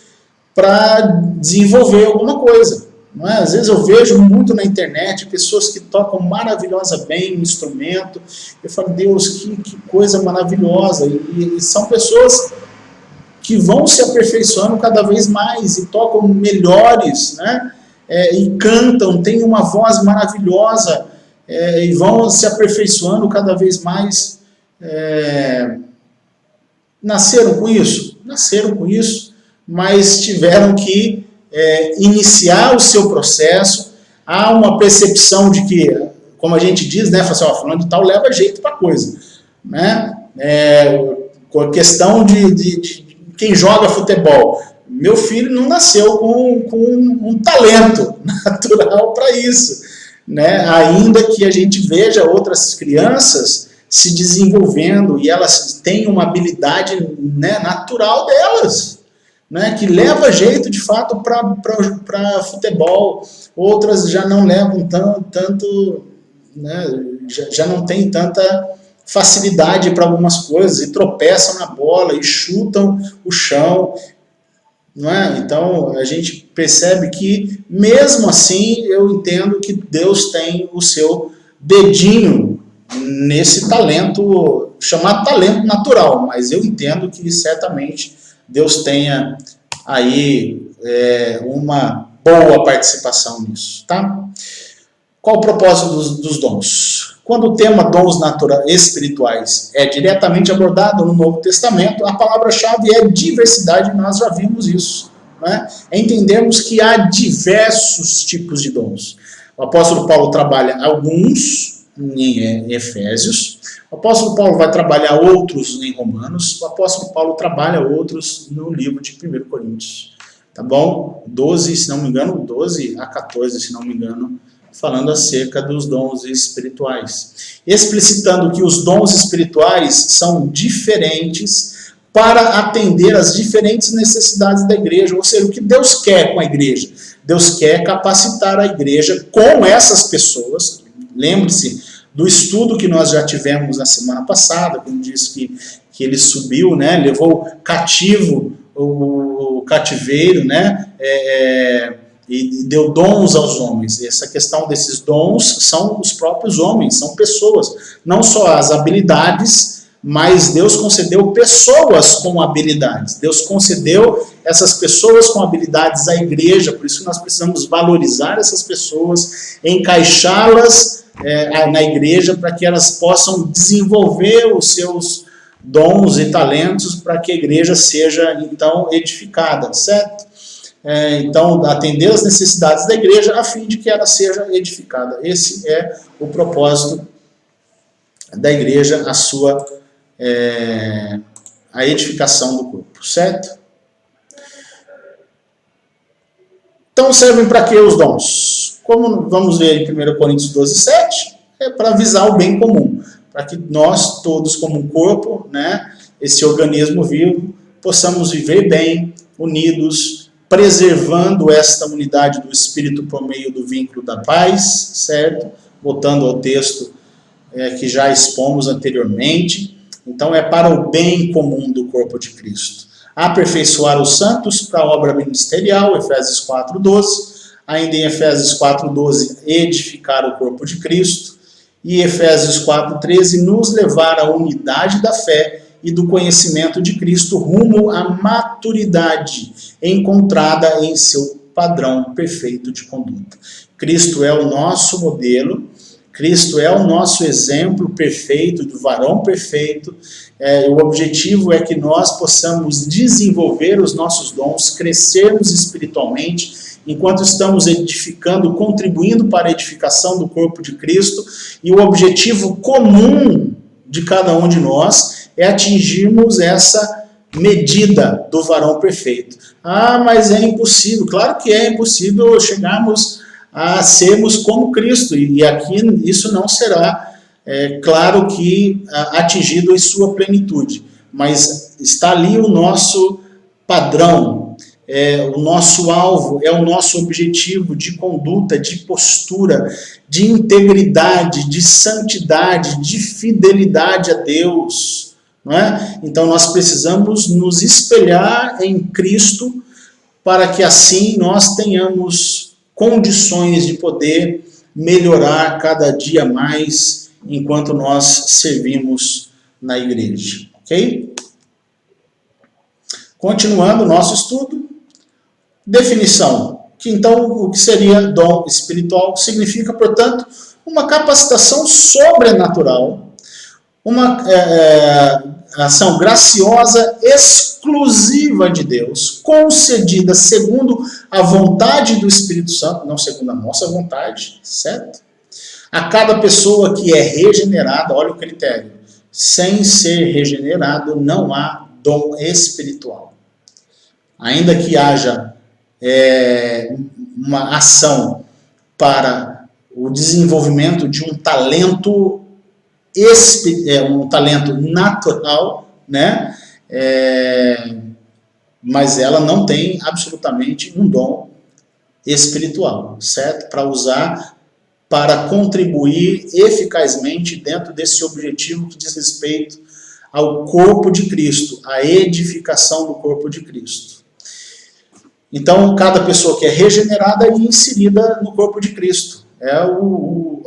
para desenvolver alguma coisa. Não é? Às vezes eu vejo muito na internet pessoas que tocam maravilhosamente bem um instrumento. Eu falo, Deus, que coisa maravilhosa. E são pessoas que vão se aperfeiçoando cada vez mais e tocam melhores, né? E cantam, têm uma voz maravilhosa e vão se aperfeiçoando cada vez mais. Nasceram com isso? Nasceram com isso, mas tiveram que iniciar o seu processo. Há uma percepção de que, como a gente diz, né, falando de tal leva jeito para coisa, né? Com a questão de quem joga futebol. Meu filho não nasceu com um talento natural para isso, né? Ainda que a gente veja outras crianças se desenvolvendo e elas têm uma habilidade, né, natural delas, né, que leva jeito de fato para futebol. Outras já não levam tanto, né, já não tem tanta facilidade para algumas coisas e tropeçam na bola e chutam o chão, não é? Então a gente percebe que mesmo assim eu entendo que Deus tem o seu dedinho nesse talento, chamado talento natural, mas eu entendo que certamente Deus tenha aí uma boa participação nisso, tá? Qual o propósito dos dons? quando o tema dons espirituais é diretamente abordado no Novo Testamento, a palavra-chave é diversidade, nós já vimos isso. Né? Entendemos que há diversos tipos de dons. O apóstolo Paulo trabalha alguns em Efésios, o apóstolo Paulo vai trabalhar outros em Romanos, o apóstolo Paulo trabalha outros no livro de 1 Coríntios. Tá bom? 12, se não me engano, 12 a 14, se não me engano, falando acerca dos dons espirituais. Explicitando que os dons espirituais são diferentes para atender às diferentes necessidades da igreja, ou seja, o que Deus quer com a igreja. Deus quer capacitar a igreja com essas pessoas. Lembre-se do estudo que nós já tivemos na semana passada, quando disse que ele subiu, né, levou cativo o cativeiro, né, e deu dons aos homens. Essa questão desses dons são os próprios homens, são pessoas. Não só as habilidades, mas Deus concedeu pessoas com habilidades. Deus concedeu essas pessoas com habilidades à igreja, por isso que nós precisamos valorizar essas pessoas, encaixá-las na igreja para que elas possam desenvolver os seus dons e talentos para que a igreja seja, então, edificada, certo? Então, atender as necessidades da igreja a fim de que ela seja edificada. Esse é o propósito da igreja, a edificação do corpo, certo? Então, servem para que os dons? Como vamos ver em 1 Coríntios 12, 7, é para visar o bem comum, para que nós todos como um corpo, né, esse organismo vivo, possamos viver bem, unidos, preservando esta unidade do Espírito por meio do vínculo da paz, certo? Voltando ao texto que já expomos anteriormente. Então, é para o bem comum do corpo de Cristo. Aperfeiçoar os santos para a obra ministerial, Efésios 4:12. Ainda em Efésios 4:12, edificar o corpo de Cristo. E Efésios 4:13, nos levar à unidade da fé e do conhecimento de Cristo rumo à maturidade encontrada em seu padrão perfeito de conduta. Cristo é o nosso modelo, Cristo é o nosso exemplo perfeito, do varão perfeito. O objetivo é que nós possamos desenvolver os nossos dons, crescermos espiritualmente, enquanto estamos edificando, contribuindo para a edificação do corpo de Cristo. E o objetivo comum de cada um de nós é atingirmos essa medida do varão perfeito. Ah, mas é impossível. Claro que é impossível chegarmos a sermos como Cristo, e aqui isso não será, claro que atingido em sua plenitude, mas está ali o nosso padrão, o nosso alvo, é o nosso objetivo de conduta, de postura, de integridade, de santidade, de fidelidade a Deus, não é? Então nós precisamos nos espelhar em Cristo para que assim nós tenhamos condições de poder melhorar cada dia mais enquanto nós servimos na igreja, ok? Continuando o nosso estudo, definição, que então o que seria dom espiritual significa, portanto, uma capacitação sobrenatural, uma ação graciosa, exclusiva de Deus, concedida segundo a vontade do Espírito Santo, não segundo a nossa vontade, certo? A cada pessoa que é regenerada, olha o critério, sem ser regenerado não há dom espiritual. Ainda que haja uma ação para o desenvolvimento de um talento natural, né? Mas ela não tem absolutamente um dom espiritual, certo? Para usar, para contribuir eficazmente dentro desse objetivo que diz respeito ao corpo de Cristo, à edificação do corpo de Cristo. Então, cada pessoa que é regenerada é inserida no corpo de Cristo. É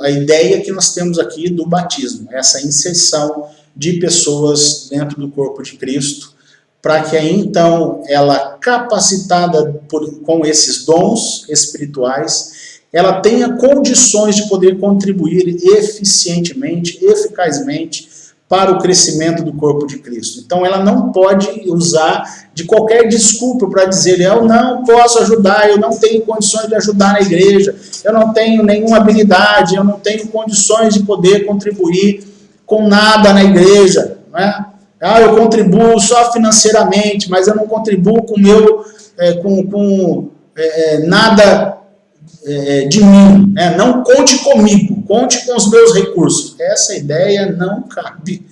a ideia que nós temos aqui do batismo, essa inserção de pessoas dentro do corpo de Cristo, para que aí então ela, capacitada com esses dons espirituais, ela tenha condições de poder contribuir eficientemente, eficazmente para o crescimento do corpo de Cristo. Então ela não pode usar de qualquer desculpa para dizer, eu não posso ajudar, eu não tenho condições de ajudar na igreja, eu não tenho nenhuma habilidade, eu não tenho condições de poder contribuir com nada na igreja, não é? Eu contribuo só financeiramente, mas eu não contribuo com meu, nada de mim, né? Não conte comigo, conte com os meus recursos. Essa ideia não cabe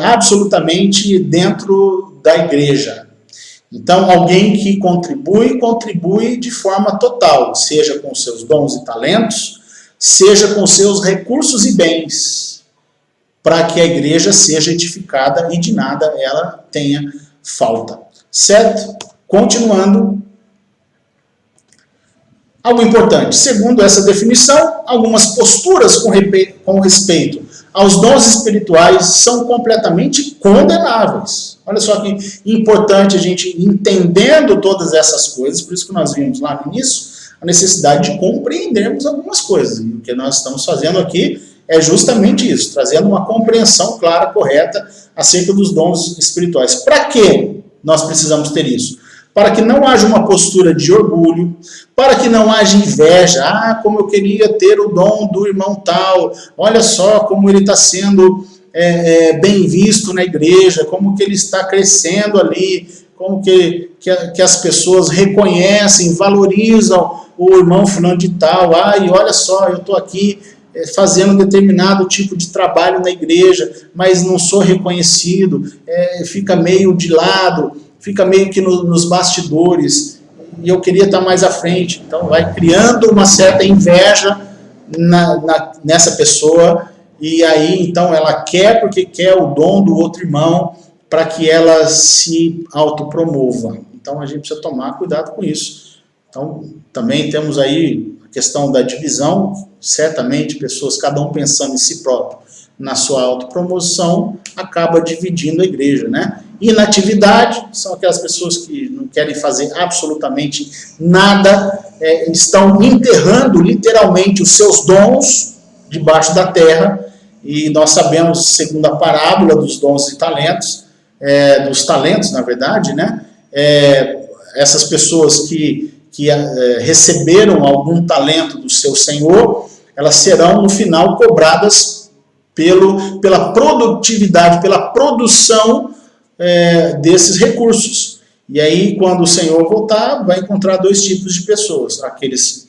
absolutamente dentro da igreja. Então, alguém que contribui de forma total, seja com seus dons e talentos, seja com seus recursos e bens, para que a igreja seja edificada e de nada ela tenha falta. Certo? Continuando. Algo importante, segundo essa definição, algumas posturas com respeito aos dons espirituais são completamente condenáveis. Olha só que importante a gente, entendendo todas essas coisas, por isso que nós vimos lá no início, a necessidade de compreendermos algumas coisas. E o que nós estamos fazendo aqui é justamente isso, trazendo uma compreensão clara, correta, acerca dos dons espirituais. Para que nós precisamos ter isso? Para que não haja uma postura de orgulho, para que não haja inveja, como eu queria ter o dom do irmão tal, olha só como ele está sendo bem visto na igreja, como que ele está crescendo ali, como que as pessoas reconhecem, valorizam o irmão fulano de tal, e olha só, eu estou aqui fazendo determinado tipo de trabalho na igreja, mas não sou reconhecido, fica meio de lado, fica meio que nos bastidores, e eu queria estar mais à frente. Então vai criando uma certa inveja nessa pessoa, e aí então ela quer porque quer o dom do outro irmão, para que ela se autopromova. Então a gente precisa tomar cuidado com isso. Então também temos aí a questão da divisão, certamente pessoas, cada um pensando em si próprio, na sua autopromoção, acaba dividindo a igreja, né? Inatividade, são aquelas pessoas que não querem fazer absolutamente nada, estão enterrando literalmente os seus dons debaixo da terra, e nós sabemos, segundo a parábola dos dons e talentos, dos talentos, na verdade, né? Essas pessoas que receberam algum talento do seu Senhor, elas serão no final cobradas pela produtividade, pela produção desses recursos. E aí, quando o Senhor voltar, vai encontrar dois tipos de pessoas: aqueles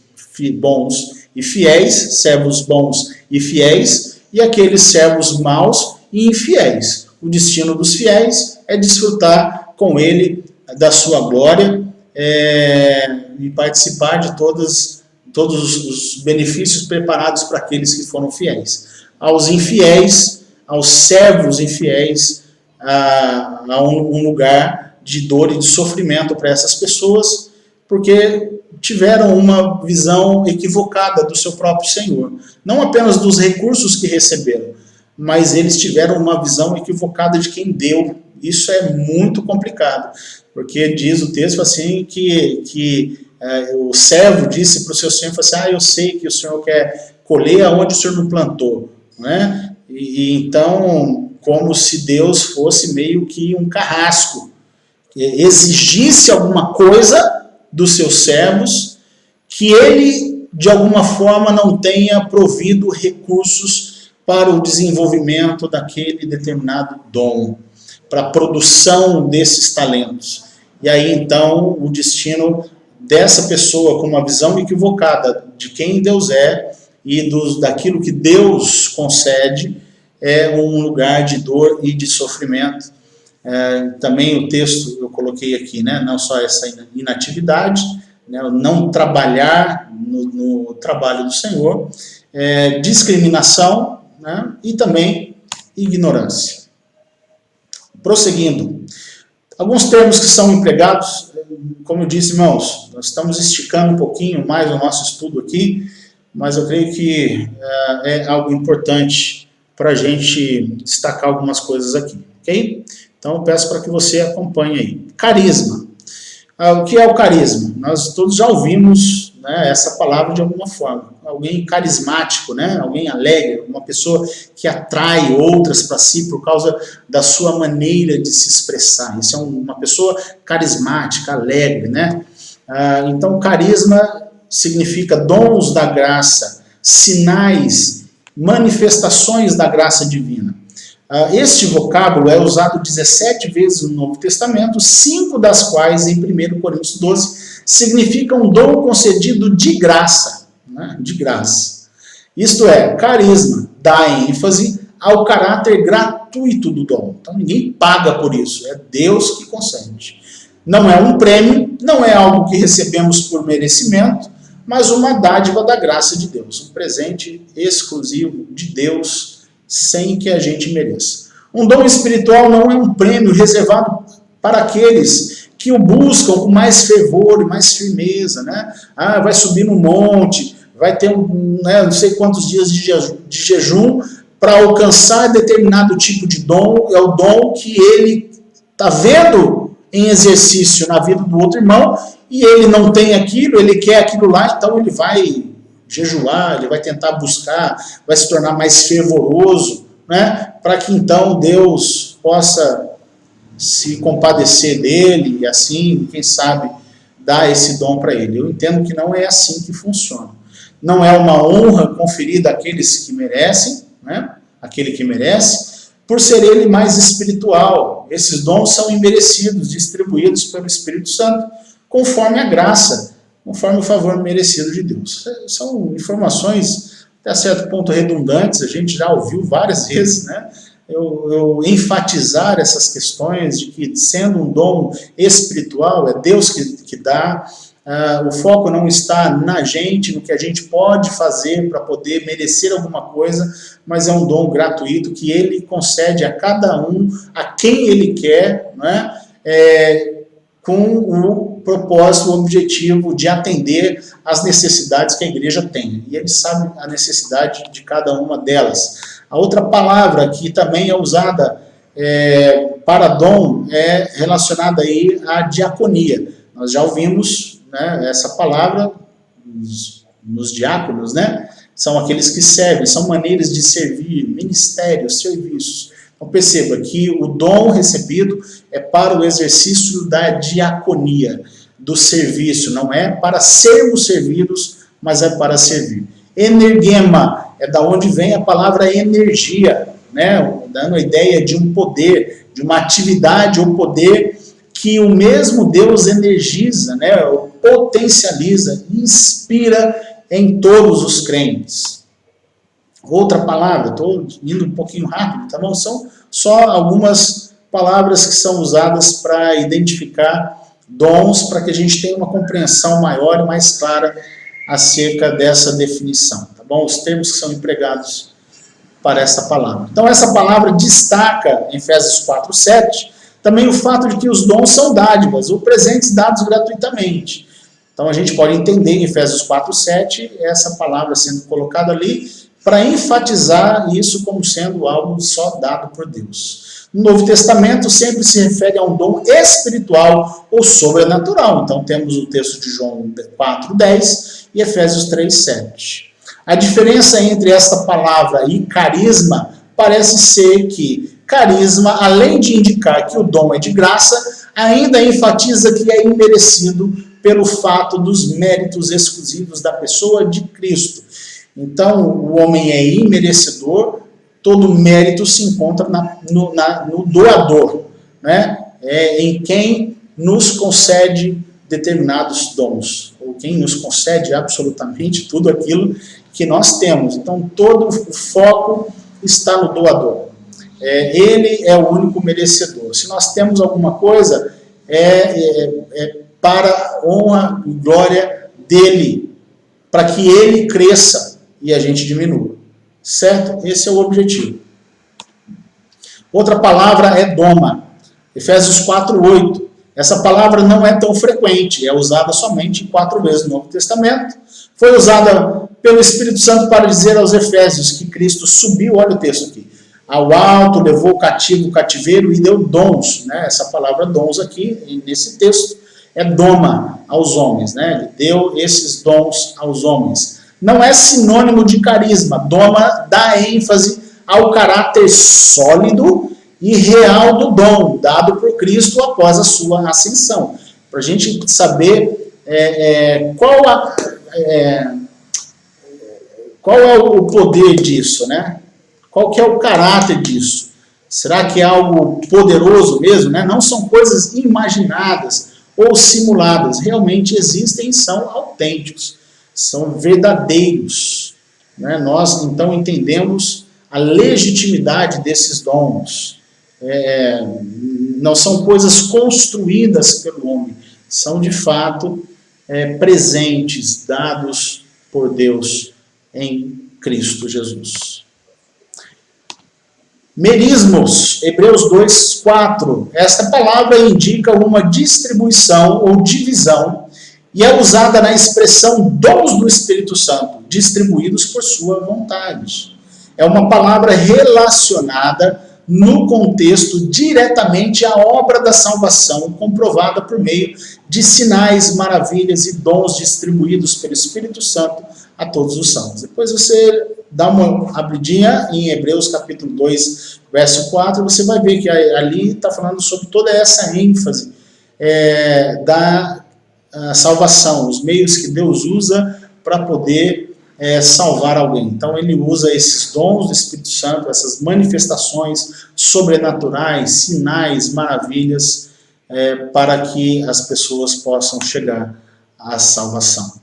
bons e fiéis, servos bons e fiéis, e aqueles servos maus e infiéis. O destino dos fiéis é desfrutar com ele da sua glória e participar de todos os benefícios preparados para aqueles que foram fiéis. Aos infiéis, aos servos infiéis, há um lugar de dor e de sofrimento para essas pessoas, porque tiveram uma visão equivocada do seu próprio Senhor. Não apenas dos recursos que receberam, mas eles tiveram uma visão equivocada de quem deu. Isso é muito complicado, porque diz o texto assim que o servo disse para o seu senhor, assim, eu sei que o senhor quer colher aonde o senhor não plantou, né? E então, como se Deus fosse meio que um carrasco, que exigisse alguma coisa dos seus servos, que ele, de alguma forma, não tenha provido recursos para o desenvolvimento daquele determinado dom, para a produção desses talentos. E aí, então, o destino dessa pessoa com uma visão equivocada de quem Deus é e daquilo que Deus concede é um lugar de dor e de sofrimento. Também o texto eu coloquei aqui, né? Não só essa inatividade, né? Não trabalhar no trabalho do Senhor, discriminação, né? E também ignorância. Prosseguindo, alguns termos que são empregados, como eu disse, irmãos, nós estamos esticando um pouquinho mais o nosso estudo aqui, mas eu creio que é algo importante para a gente destacar algumas coisas aqui, ok? Então eu peço para que você acompanhe aí. Carisma. O que é o carisma? Nós todos já ouvimos né, essa palavra de alguma forma. Alguém carismático, né, alguém alegre, uma pessoa que atrai outras para si por causa da sua maneira de se expressar. Isso é uma pessoa carismática, alegre, né? Então, carisma significa dons da graça, sinais, manifestações da graça divina. Este vocábulo é usado 17 vezes no Novo Testamento, 5 das quais em 1 Coríntios 12 significam um dom concedido de graça, né? De graça. Isto é, carisma dá ênfase ao caráter gratuito do dom. Então ninguém paga por isso, é Deus que concede. Não é um prêmio, não é algo que recebemos por merecimento, mas uma dádiva da graça de Deus, um presente exclusivo de Deus, sem que a gente mereça. Um dom espiritual não é um prêmio reservado para aqueles que o buscam com mais fervor e mais firmeza, né? Vai subir no monte, vai ter não sei quantos dias de jejum para alcançar determinado tipo de dom, é o dom que ele está vendo em exercício na vida do outro irmão, e ele não tem aquilo, ele quer aquilo lá, então ele vai jejuar, ele vai tentar buscar, vai se tornar mais fervoroso, né? Para que então Deus possa se compadecer dele e assim, quem sabe, dar esse dom para ele. Eu entendo que não é assim que funciona. Não é uma honra conferida àqueles que merecem, né? Aquele que merece, por ser ele mais espiritual. Esses dons são imerecidos, distribuídos pelo Espírito Santo, conforme a graça, conforme o favor merecido de Deus. São informações, até certo ponto, redundantes, a gente já ouviu várias vezes, né? Eu enfatizar essas questões de que, sendo um dom espiritual, é Deus que dá, o foco não está na gente, no que a gente pode fazer para poder merecer alguma coisa, mas é um dom gratuito que ele concede a cada um, a quem ele quer, né? Com o propósito, o objetivo de atender às necessidades que a igreja tem. E ele sabe a necessidade de cada uma delas. A outra palavra que também é usada para dom é relacionada aí à diaconia. Nós já ouvimos, né, essa palavra nos diáconos, né? São aqueles que servem, são maneiras de servir, ministérios, serviços. Então perceba que o dom recebido é para o exercício da diaconia, do serviço, não é para sermos servidos, mas é para servir. Energema é da onde vem a palavra energia, né? Dando a ideia de um poder, de uma atividade ou poder que o mesmo Deus energiza, né? Potencializa, inspira em todos os crentes. Outra palavra, estou indo um pouquinho rápido, tá bom? São só algumas palavras que são usadas para identificar dons, para que a gente tenha uma compreensão maior e mais clara acerca dessa definição, tá bom? Os termos que são empregados para essa palavra. Então, essa palavra destaca, em Efésios 4:7, também o fato de que os dons são dádivas, ou presentes dados gratuitamente. Então, a gente pode entender em Efésios 4:7 essa palavra sendo colocada ali para enfatizar isso como sendo algo só dado por Deus. No Novo Testamento sempre se refere a um dom espiritual ou sobrenatural. Então temos o texto de João 4:10 e Efésios 3:7. A diferença entre esta palavra e carisma parece ser que carisma, além de indicar que o dom é de graça, ainda enfatiza que é imerecido pelo fato dos méritos exclusivos da pessoa de Cristo. Então, o homem é imerecedor, todo mérito se encontra no doador, né? Em quem nos concede determinados dons, ou quem nos concede absolutamente tudo aquilo que nós temos. Então, todo o foco está no doador. Ele é o único merecedor. Se nós temos alguma coisa, para a honra e glória dele, para que ele cresça e a gente diminua. Certo? Esse é o objetivo. Outra palavra é doma. Efésios 4:8. Essa palavra não é tão frequente, é usada somente 4 vezes no Novo Testamento. Foi usada pelo Espírito Santo para dizer aos Efésios que Cristo subiu, olha o texto aqui, ao alto, levou o cativo o cativeiro e deu dons. Né? Essa palavra dons aqui, nesse texto, é doma aos homens, né? Ele deu esses dons aos homens. Não é sinônimo de carisma. Doma dá ênfase ao caráter sólido e real do dom, dado por Cristo após a sua ascensão. Para a gente saber qual é o poder disso, né? Qual que é o caráter disso? Será que é algo poderoso mesmo, né? Não são coisas imaginadas ou simuladas. Realmente existem e são autênticos, são verdadeiros, né? Nós, então, entendemos a legitimidade desses dons. Não são coisas construídas pelo homem, são, de fato, presentes, dados por Deus em Cristo Jesus. Merismos, Hebreus 2:4. Esta palavra indica uma distribuição ou divisão e é usada na expressão dons do Espírito Santo, distribuídos por sua vontade. É uma palavra relacionada no contexto diretamente à obra da salvação, comprovada por meio de sinais, maravilhas e dons distribuídos pelo Espírito Santo a todos os santos. Depois você dá uma abridinha em Hebreus capítulo 2, verso 4, você vai ver que ali está falando sobre toda essa ênfase da salvação, os meios que Deus usa para poder salvar alguém. Então ele usa esses dons do Espírito Santo, essas manifestações sobrenaturais, sinais, maravilhas, para que as pessoas possam chegar à salvação.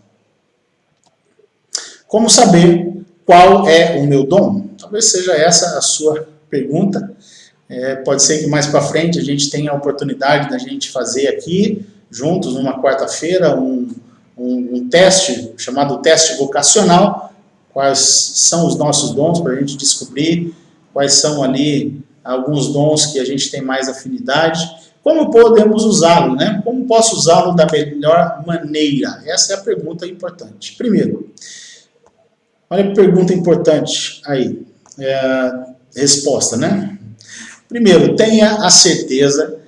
Como saber qual é o meu dom? Talvez seja essa a sua pergunta. Pode ser que mais para frente a gente tenha a oportunidade da gente fazer aqui, juntos, numa quarta-feira, um teste, chamado teste vocacional, quais são os nossos dons, para a gente descobrir quais são ali alguns dons que a gente tem mais afinidade, como podemos usá-lo, né? Como posso usá-lo da melhor maneira? Essa é a pergunta importante. Primeiro, olha a pergunta importante aí, resposta, né? Primeiro, tenha a certeza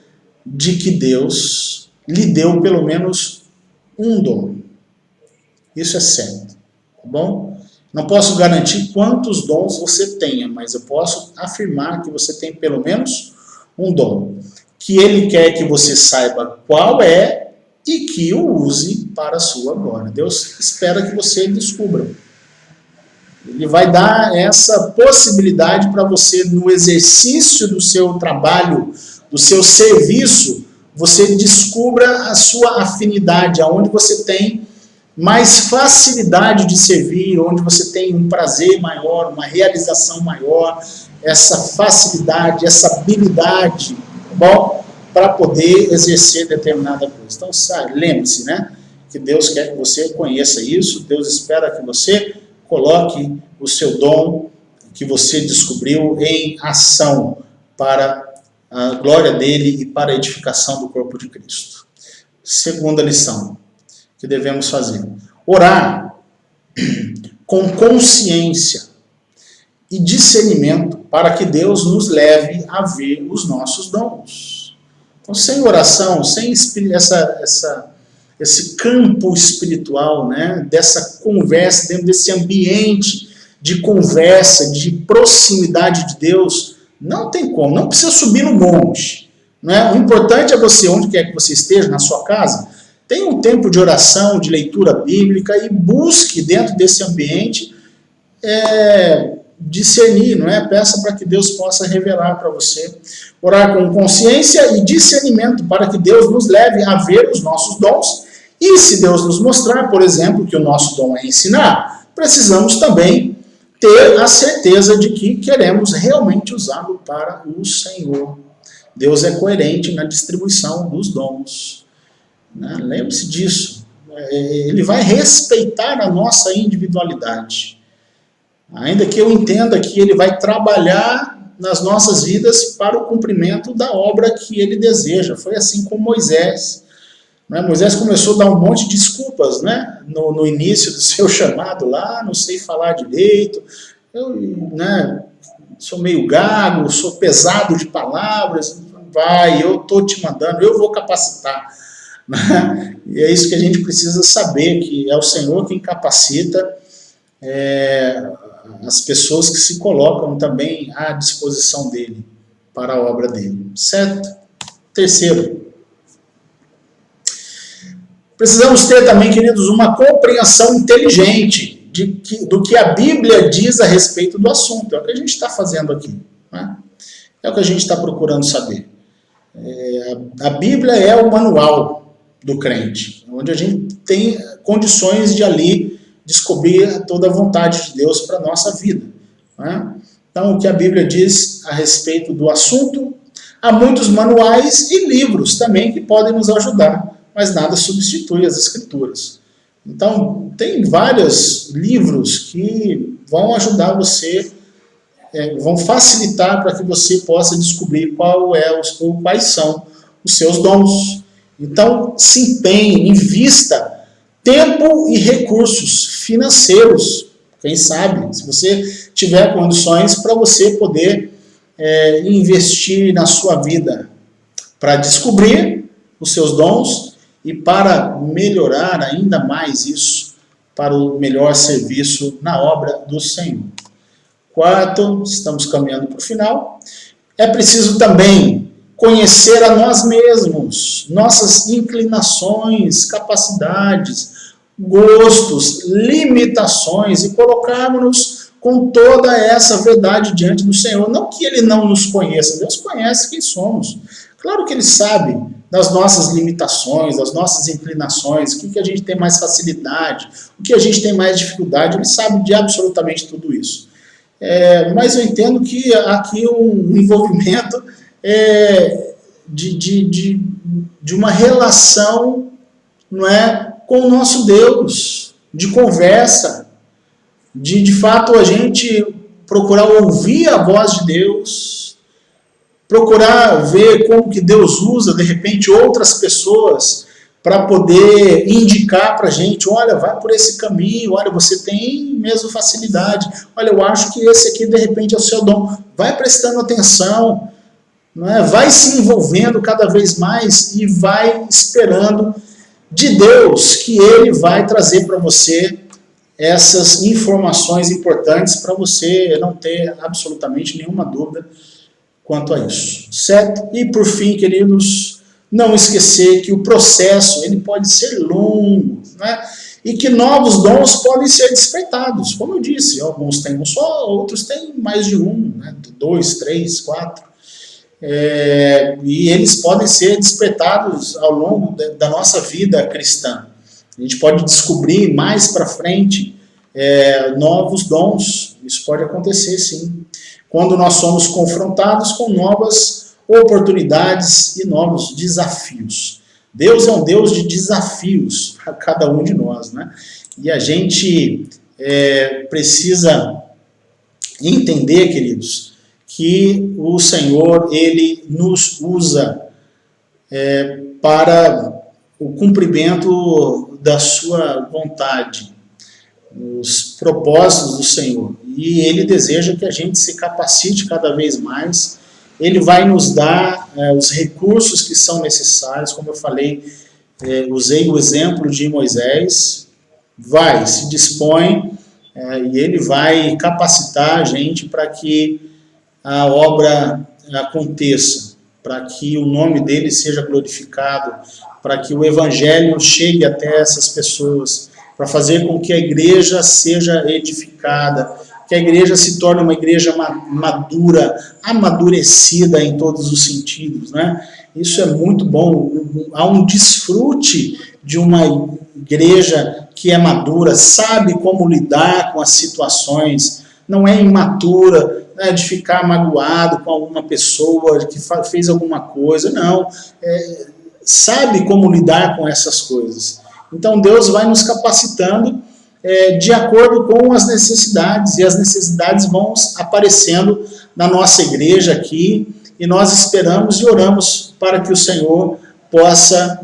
de que Deus lhe deu pelo menos um dom. Isso é certo, tá bom? Não posso garantir quantos dons você tenha, mas eu posso afirmar que você tem pelo menos um dom. Que Ele quer que você saiba qual é e que o use para a sua glória. Deus espera que você descubra. Ele vai dar essa possibilidade para você, no exercício do seu trabalho, do seu serviço, você descubra a sua afinidade, aonde você tem mais facilidade de servir, onde você tem um prazer maior, uma realização maior, essa facilidade, essa habilidade, bom, para poder exercer determinada coisa. Então, lembre-se, né, que Deus quer que você conheça isso, Deus espera que você coloque o seu dom que você descobriu em ação para a glória dele e para a edificação do corpo de Cristo. Segunda lição que devemos fazer: orar com consciência e discernimento para que Deus nos leve a ver os nossos dons. Então, sem oração, sem esse campo espiritual, né, dessa conversa, dentro desse ambiente de conversa, de proximidade de Deus, não tem como, não precisa subir no monte. Né? O importante é você, onde quer que você esteja, na sua casa, tenha um tempo de oração, de leitura bíblica e busque dentro desse ambiente discernir, não é? Peça para que Deus possa revelar para você. Orar com consciência e discernimento para que Deus nos leve a ver os nossos dons. E se Deus nos mostrar, por exemplo, que o nosso dom é ensinar, precisamos também ter a certeza de que queremos realmente usá-lo para o Senhor. Deus é coerente na distribuição dos dons. Né? Lembre-se disso. Ele vai respeitar a nossa individualidade. Ainda que eu entenda que ele vai trabalhar nas nossas vidas para o cumprimento da obra que ele deseja. Foi assim com Moisés. Né? Moisés começou a dar um monte de desculpas, né? no início do seu chamado lá, não sei falar direito, eu, né, sou meio gago, sou pesado de palavras, vai, eu estou te mandando, eu vou capacitar. né? E é isso que a gente precisa saber, que é o Senhor quem capacita as pessoas que se colocam também à disposição dele, para a obra dele, certo? Terceiro, precisamos ter também, queridos, uma compreensão inteligente do que a Bíblia diz a respeito do assunto. É o que a gente está fazendo aqui, né? É o que a gente está procurando saber. A Bíblia é o manual do crente, onde a gente tem condições de ali descobrir toda a vontade de Deus para a nossa vida, né? Então, o que a Bíblia diz a respeito do assunto, há muitos manuais e livros também que podem nos ajudar, mas nada substitui as Escrituras. Então, tem vários livros que vão ajudar você, vão facilitar para que você possa descobrir quais são os seus dons. Então, se empenhe, invista tempo e recursos financeiros, quem sabe, se você tiver condições para você poder investir na sua vida, para descobrir os seus dons e para melhorar ainda mais isso, para o melhor serviço na obra do Senhor. Quarto, estamos caminhando para o final, é preciso também conhecer a nós mesmos, nossas inclinações, capacidades, gostos, limitações e colocarmos-nos com toda essa verdade diante do Senhor. Não que Ele não nos conheça, Deus conhece quem somos. Claro que Ele sabe das nossas limitações, das nossas inclinações, o que a gente tem mais facilidade, o que a gente tem mais dificuldade, Ele sabe de absolutamente tudo isso. Mas eu entendo que aqui um envolvimento de uma relação, não é, com o nosso Deus, de conversa, de fato a gente procurar ouvir a voz de Deus, procurar ver como que Deus usa, de repente, outras pessoas para poder indicar para a gente, olha, vai por esse caminho, olha, você tem mesmo facilidade, olha, eu acho que esse aqui, de repente, é o seu dom. Vai prestando atenção, não é? Vai se envolvendo cada vez mais e vai esperando de Deus que Ele vai trazer para você essas informações importantes para você não ter absolutamente nenhuma dúvida quanto a isso, certo? E por fim, queridos, não esquecer que o processo ele pode ser longo, né? E que novos dons podem ser despertados. Como eu disse, alguns têm um só, outros têm mais de um, né? 2, 3, 4. E eles podem ser despertados ao longo da nossa vida cristã. A gente pode descobrir mais para frente novos dons. Isso pode acontecer, sim. Quando nós somos confrontados com novas oportunidades e novos desafios. Deus é um Deus de desafios a cada um de nós, né? E a gente precisa entender, queridos, que o Senhor, Ele nos usa para o cumprimento da sua vontade, os propósitos do Senhor. E Ele deseja que a gente se capacite cada vez mais. Ele vai nos dar os recursos que são necessários, como eu falei, usei o exemplo de Moisés, se dispõe e Ele vai capacitar a gente para que a obra aconteça, para que o nome dele seja glorificado, para que o evangelho chegue até essas pessoas, para fazer com que a igreja seja edificada, que a igreja se torne uma igreja madura, amadurecida em todos os sentidos, né? Isso é muito bom. Há um desfrute de uma igreja que é madura, sabe como lidar com as situações, não é imatura, né, de ficar magoado com alguma pessoa que fez alguma coisa, não. Sabe como lidar com essas coisas. Então Deus vai nos capacitando de acordo com as necessidades, e as necessidades vão aparecendo na nossa igreja aqui, e nós esperamos e oramos para que o Senhor possa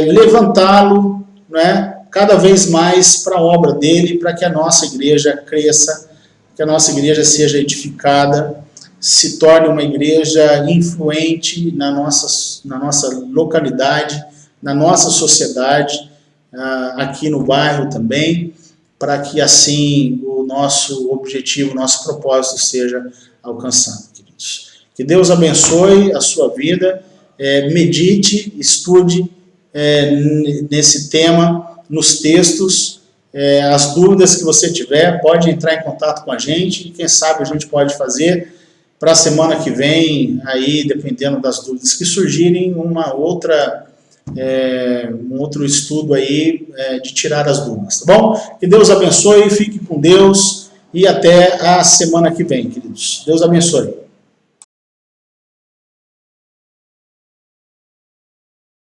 levantá-lo, né, cada vez mais para a obra dele, para que a nossa igreja cresça, que a nossa igreja seja edificada, se torne uma igreja influente na nossa localidade, na nossa sociedade, aqui no bairro também, para que assim o nosso objetivo, o nosso propósito seja alcançado, queridos. Que Deus abençoe a sua vida, medite, estude nesse tema, nos textos, as dúvidas que você tiver, pode entrar em contato com a gente, e quem sabe a gente pode fazer para a semana que vem, aí, dependendo das dúvidas que surgirem, um outro estudo aí de tirar as dúvidas, tá bom? Que Deus abençoe, fique com Deus e até a semana que vem, queridos. Deus abençoe.